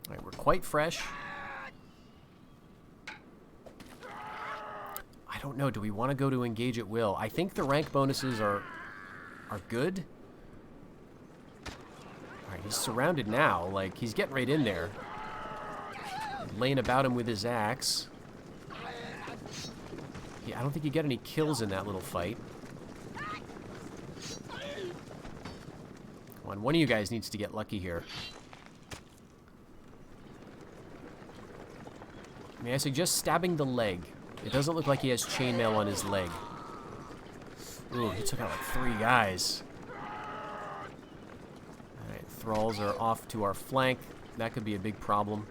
Alright, we're quite fresh. I don't know. Do we want to go to engage at will? I think the rank bonuses are good. Alright, he's surrounded now. Like, he's getting right in there. Laying about him with his axe. Yeah, I don't think you get any kills in that little fight. Come on, one of you guys needs to get lucky here. May I suggest stabbing the leg? It doesn't look like he has chainmail on his leg. Ooh, he took out like 3 guys. Alright, thralls are off to our flank. That could be a big problem.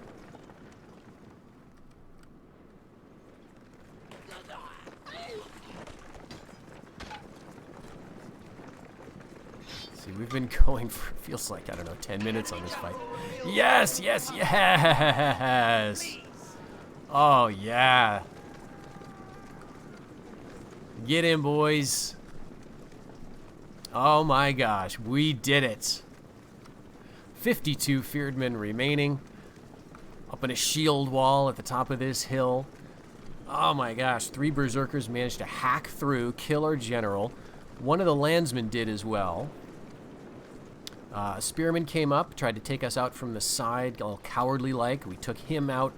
See, we've been going for, feels like, I don't know, 10 minutes on this fight. Yes, yes, yes! Oh, yeah. Get in, boys. Oh my gosh, we did it. 52 Fearedmen remaining. Up in a shield wall at the top of this hill. Oh my gosh, 3 berserkers managed to hack through, kill our general. One of the landsmen did as well. A spearman came up, tried to take us out from the side, all cowardly-like. We took him out.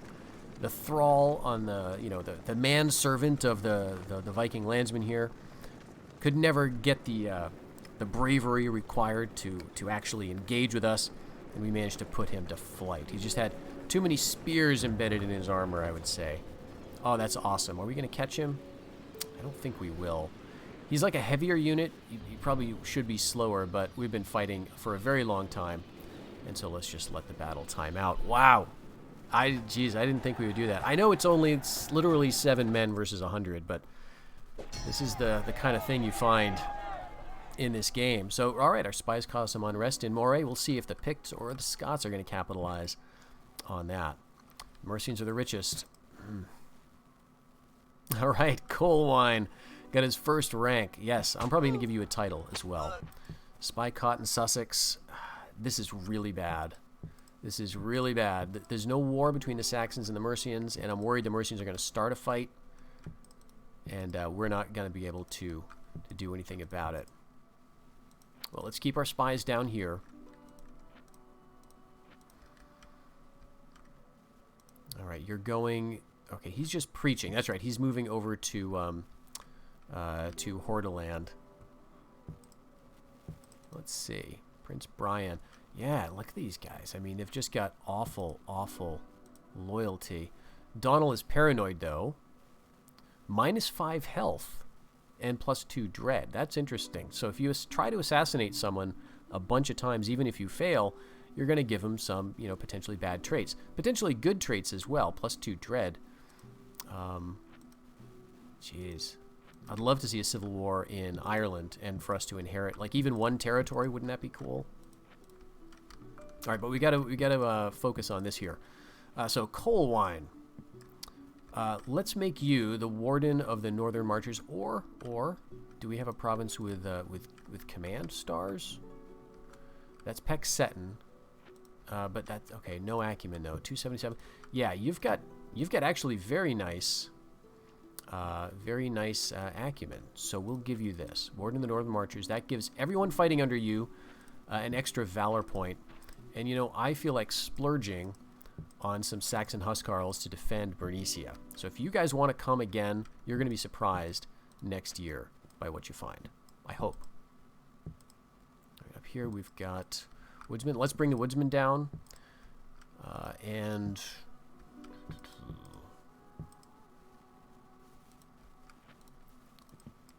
The thrall on the, you know, the manservant of the Viking landsman here could never get the bravery required to actually engage with us, and we managed to put him to flight. He just had too many spears embedded in his armor, I would say. Oh, that's awesome. Are we going to catch him? I don't think we will. He's like a heavier unit. He probably should be slower, but we've been fighting for a very long time, and so let's just let the battle time out. Wow. Geez, I didn't think we would do that. I know it's literally 7 men versus 100, but This is the kind of thing you find in this game. So, all right, our spies cause some unrest in Moray. We'll see if the Picts or the Scots are going to capitalize on that. Mercians are the richest. All right, Colwine got his first rank. Yes, I'm probably going to give you a title as well. Spy caught in Sussex. This is really bad. This is really bad. There's no war between the Saxons and the Mercians, and I'm worried the Mercians are going to start a fight, and we're not going to be able to do anything about it. Well, let's keep our spies down here. All right, you're going... Okay, he's just preaching. That's right. He's moving over to Hordaland. Let's see. Prince Brian. Yeah, look at these guys. I mean, they've just got awful, awful loyalty. Donald is paranoid, though. -5 health and +2 dread. That's interesting. So if you try to assassinate someone a bunch of times, even if you fail, you're going to give them some, you know, potentially bad traits. Potentially good traits as well, +2 dread. Jeez. I'd love to see a civil war in Ireland and for us to inherit, like, even one territory. Wouldn't that be cool? All right, but we gotta focus on this here. So Colwine. Let's make you the warden of the northern marchers, or do we have a province with command stars? That's Pecsetten. But that's okay. No acumen though. 277. Yeah, you've got actually very nice acumen. So we'll give you this. Warden of the Northern Marchers. That gives everyone fighting under you an extra valor point. And you know, I feel like splurging on some Saxon Huscarls to defend Bernicia. So if you guys want to come again, you're going to be surprised next year by what you find. I hope. Right, up here we've got Woodsman. Let's bring the Woodsman down. And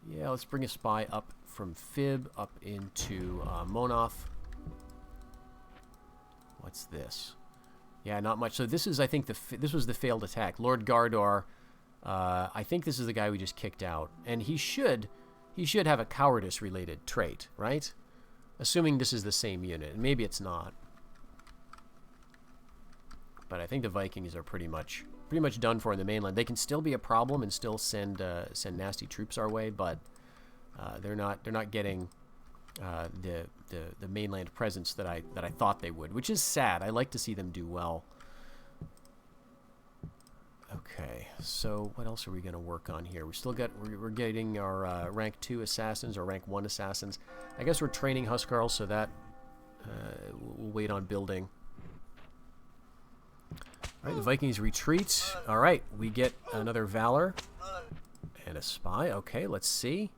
yeah, let's bring a spy up from Fib up into Monoth. What's this? Yeah, not much. So this is, I think, this was the failed attack. Lord Gardor, I think this is the guy we just kicked out. And he should have a cowardice-related trait, right? Assuming this is the same unit. And maybe it's not. But I think the Vikings are pretty much done for in the mainland. They can still be a problem and still send nasty troops our way, but they're not getting the mainland presence that I thought they would, which is sad. I like to see them do well. Okay, so what else are we going to work on here? We're getting our rank 2 assassins or rank 1 assassins. I guess we're training Huscarls, so that we'll wait on building. All right, the Vikings retreat. All right, we get another valor and a spy. Okay, let's see.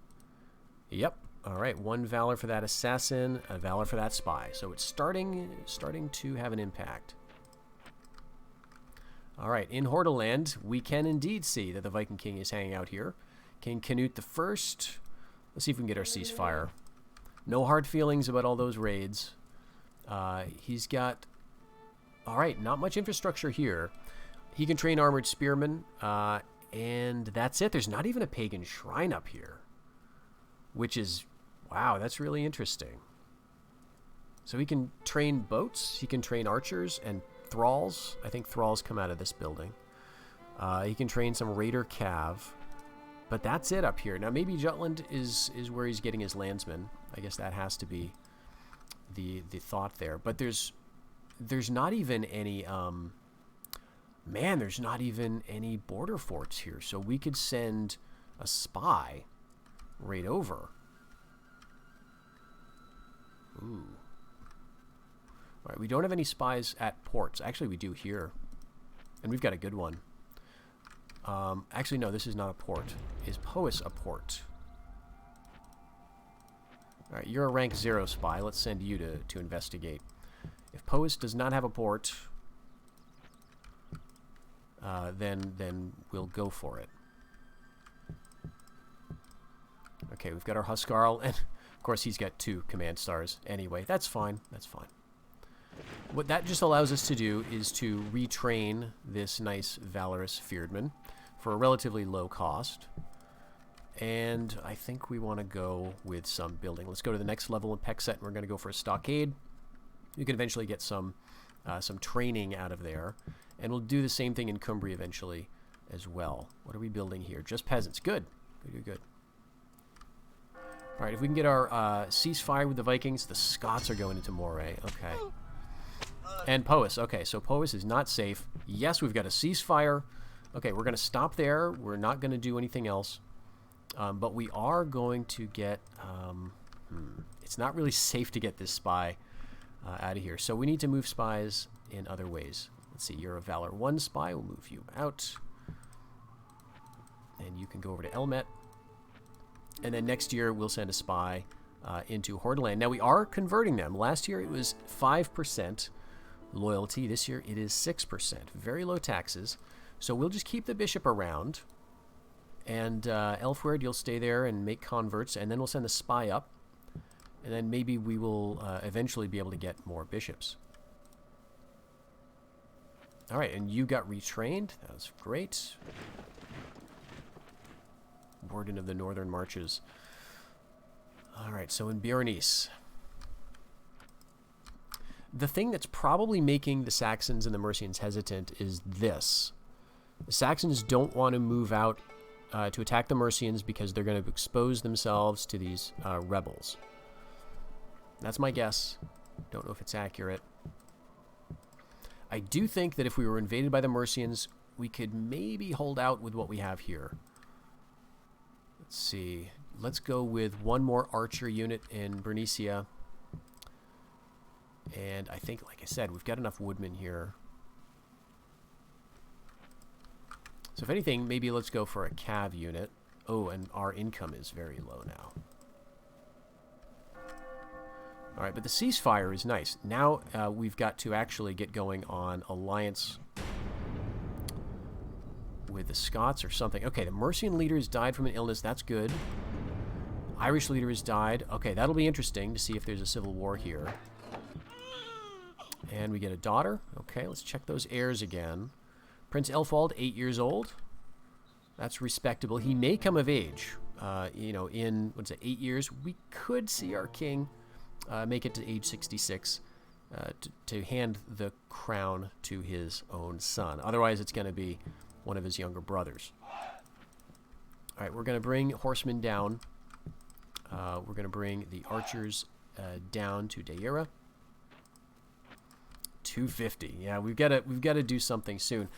Yep. All right, 1 valor for that assassin, a valor for that spy. So it's starting to have an impact. All right, in Hordaland, we can indeed see that the Viking King is hanging out here. King Canute I. Let's see if we can get our ceasefire. No hard feelings about all those raids. He's got... All right, not much infrastructure here. He can train armored spearmen, and that's it. There's not even a pagan shrine up here, which is... Wow, that's really interesting. So he can train boats, he can train archers and thralls. I think thralls come out of this building. He can train some raider cav. But that's it up here. Now maybe Jutland is where he's getting his landsmen. I guess that has to be the thought there. But there's not even any there's not even any border forts here. So we could send a spy right over. Ooh. All right, we don't have any spies at ports. Actually, we do here. And we've got a good one. Actually, no, this is not a port. Is Pois a port? All right, you're a rank 0 spy. Let's send you to investigate. If Pois does not have a port, then we'll go for it. Okay, we've got our Huscarl, and of course he's got 2 command stars anyway. That's fine. That's fine. What that just allows us to do is to retrain this nice valorous Feardman for a relatively low cost. And I think we want to go with some building. Let's go to the next level in Pecset, and we're going to go for a stockade. You can eventually get some training out of there. And we'll do the same thing in Cumbria eventually as well. What are we building here? Just peasants. Good. Good, good, good. All right, if we can get our ceasefire with the Vikings, the Scots are going into Moray. Okay. And Powys. Okay, so Powys is not safe. Yes, we've got a ceasefire. Okay, we're going to stop there. We're not going to do anything else. But we are going to get... it's not really safe to get this spy out of here. So we need to move spies in other ways. Let's see, you're a Valor 1 spy. We'll move you out. And you can go over to Elmet. And then next year, we'll send a spy into Hordaland. Now, we are converting them. Last year, it was 5% loyalty. This year, it is 6%. Very low taxes. So we'll just keep the bishop around. And Elfward, you'll stay there and make converts. And then we'll send a spy up. And then maybe we will eventually be able to get more bishops. All right, and you got retrained. That was great. Warden of the Northern Marches. All right, so in Berenice. The thing that's probably making the Saxons and the Mercians hesitant is this. The Saxons don't want to move out to attack the Mercians because they're going to expose themselves to these rebels. That's my guess. Don't know if it's accurate. I do think that if we were invaded by the Mercians, we could maybe hold out with what we have here. Let's see. Let's go with one more archer unit in Bernicia. And I think, like I said, we've got enough woodmen here. So if anything, maybe let's go for a cav unit. Oh, and our income is very low now. All right, but the ceasefire is nice. Now we've got to actually get going on alliance with the Scots or something. Okay, the Mercian leader has died from an illness. That's good. Irish leader has died. Okay, that'll be interesting to see if there's a civil war here. And we get a daughter. Okay, let's check those heirs again. Prince Elfwald, 8 years old. That's respectable. He may come of age. You know, in, what's it, 8 years, we could see our king make it to age 66 to hand the crown to his own son. Otherwise, it's going to be one of his younger brothers. All right, we're going to bring horsemen down. We're going to bring the archers down to Deira. 250. Yeah, we've got to do something soon.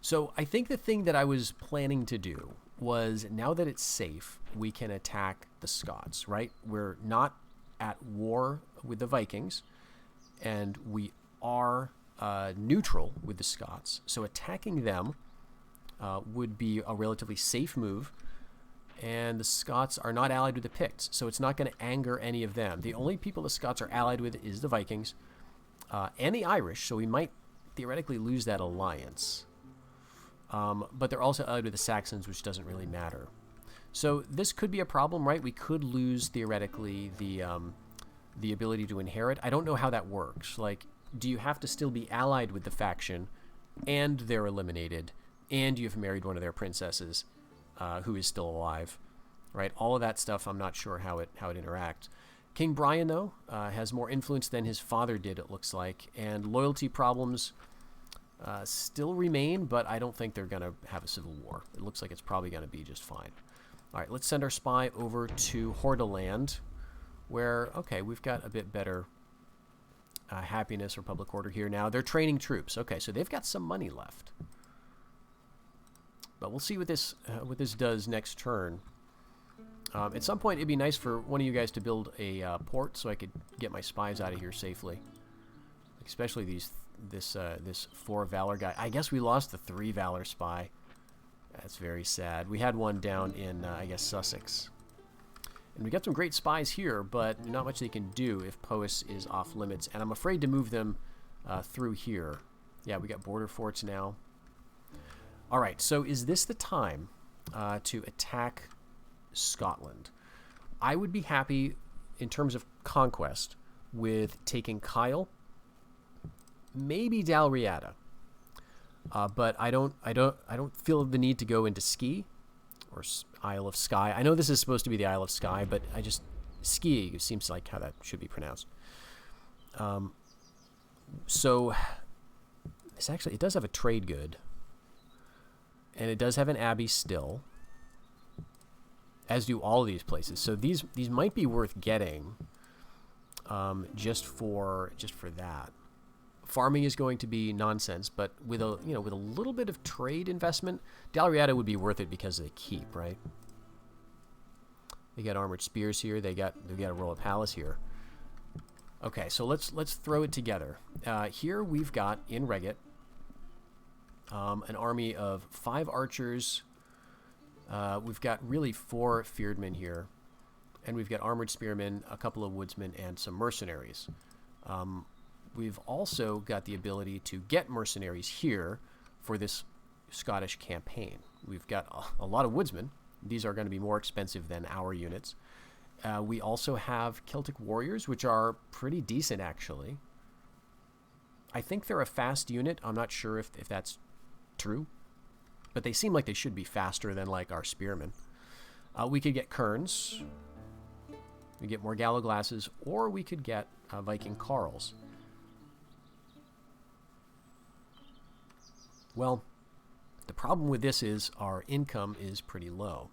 So I think the thing that I was planning to do was, now that it's safe, we can attack the Scots, right? We're not at war with the Vikings, and we are neutral with the Scots. So attacking them would be a relatively safe move, and the Scots are not allied with the Picts, so it's not going to anger any of them. The only people the Scots are allied with is the Vikings and the Irish, so we might theoretically lose that alliance. But they're also allied with the Saxons, which doesn't really matter. So this could be a problem, right? We could lose, theoretically, the ability to inherit. I don't know how that works. Like, do you have to still be allied with the faction, and they're eliminated, and you've married one of their princesses who is still alive, right? All of that stuff, I'm not sure how it interacts. King Brian, though, has more influence than his father did, it looks like, and loyalty problems still remain, but I don't think they're going to have a civil war. It looks like it's probably going to be just fine. All right, let's send our spy over to Hordaland, where, okay, we've got a bit better happiness or public order here now. They're training troops. Okay, so they've got some money left. But we'll see what this does next turn. At some point, it'd be nice for one of you guys to build a port so I could get my spies out of here safely. Especially this 4 Valor guy. I guess we lost the 3 Valor spy. That's very sad. We had one down in, I guess, Sussex. And we got some great spies here, but not much they can do if Powys is off limits. And I'm afraid to move them through here. Yeah, we got border forts now. All right, so is this the time to attack Scotland? I would be happy, in terms of conquest, with taking Kyle, maybe Dalriada. But I don't feel the need to go into Ski. or Isle of Skye. I know this is supposed to be the Isle of Skye, but Skye seems like how that should be pronounced. So it does have a trade good, and it does have an abbey still, as do all of these places. So these might be worth getting, just for that. Farming is going to be nonsense, but with a little bit of trade investment, Dalriada would be worth it because of the keep, right? They got armored spears here. They've got a royal palace here. Okay, so let's throw it together. Here we've got in Reggit an army of 5 archers. We've got really 4 fearedmen here, and we've got armored spearmen, a couple of woodsmen, and some mercenaries. We've also got the ability to get mercenaries here for this Scottish campaign. We've got a lot of woodsmen. These are going to be more expensive than our units. We also have Celtic warriors, which are pretty decent, actually. I think they're a fast unit. I'm not sure if that's true, but they seem like they should be faster than like our spearmen. We could get kerns. We get more gallow glasses, or we could get Viking carls. Well, the problem with this is our income is pretty low.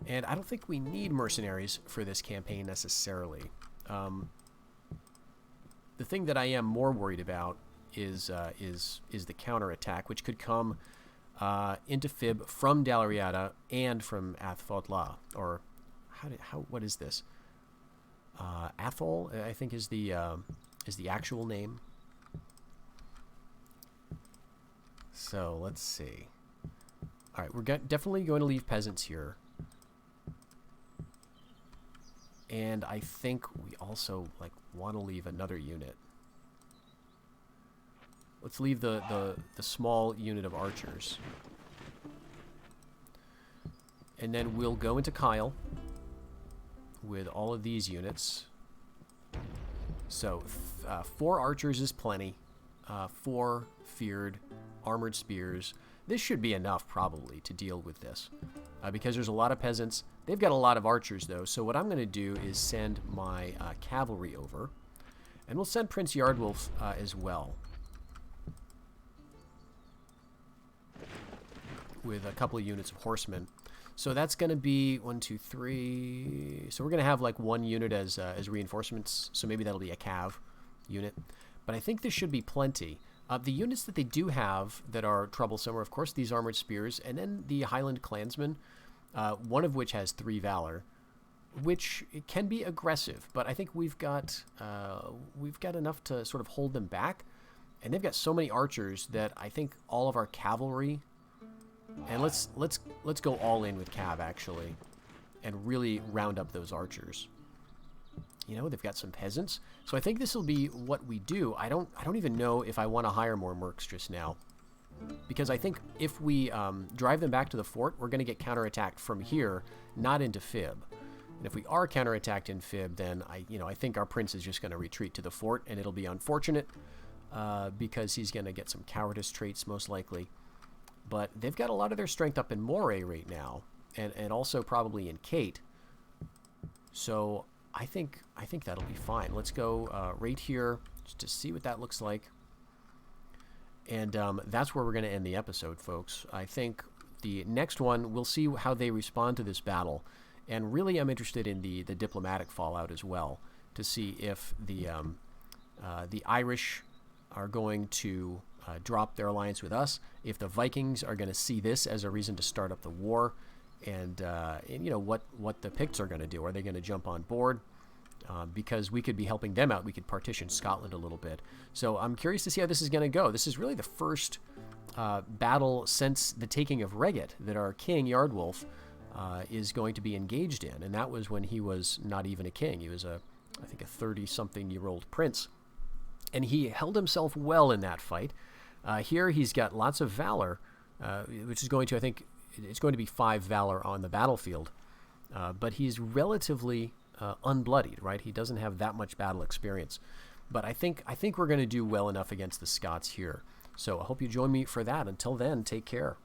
And I don't think we need mercenaries for this campaign necessarily. The thing that I am more worried about is the counterattack, which could come into Fib from Dalriada and from Athfotla, or what is this? Athol, I think, is the actual name. So let's see. All right, we're definitely going to leave peasants here. And I think we also want to leave another unit. Let's leave the small unit of archers. And then we'll go into Kyle with all of these units. So 4 archers is plenty. 4 feared armored spears. This should be enough probably to deal with this. Because there's a lot of peasants. They've got a lot of archers though. So what I'm going to do is send my cavalry over. And we'll send Prince Yardwolf as well. With a couple of units of horsemen. So that's going to be 1, 2, 3. So we're going to have 1 unit as reinforcements. So maybe that'll be a cav unit. But I think this should be plenty. The units that they do have that are troublesome are, of course, these armored spears, and then the Highland clansmen, one of which has 3 valor, which can be aggressive. But I think we've got enough to sort of hold them back. And they've got so many archers that I think all of our cavalry. And let's go all in with cav actually, and really round up those archers. You know, they've got some peasants, so I think this will be what we do. I don't even know if I want to hire more mercs just now, because I think if we drive them back to the fort, we're going to get counterattacked from here, not into Fib. And if we are counterattacked in Fib, then I think our prince is just going to retreat to the fort, and it'll be unfortunate because he's going to get some cowardice traits most likely. But they've got a lot of their strength up in Moray right now, and also probably in Kate. So I think that'll be fine. Let's go right here just to see what that looks like. And that's where we're going to end the episode, folks. I think the next one, we'll see how they respond to this battle. And really I'm interested in the diplomatic fallout as well, to see if the Irish are going to drop their alliance with us, if the Vikings are going to see this as a reason to start up the war, and what the Picts are going to do. Are they going to jump on board? Because we could be helping them out. We could partition Scotland a little bit. So I'm curious to see how this is going to go. This is really the first battle since the taking of Reggit that our king, Yardwolf, is going to be engaged in. And that was when he was not even a king. He was, I think, a 30-something-year-old prince. And he held himself well in that fight. Here he's got lots of valor, which is going to, I think, it's going to be 5 valor on the battlefield. But he's relatively unbloodied, right? He doesn't have that much battle experience. But I think we're going to do well enough against the Scots here. So I hope you join me for that. Until then, take care.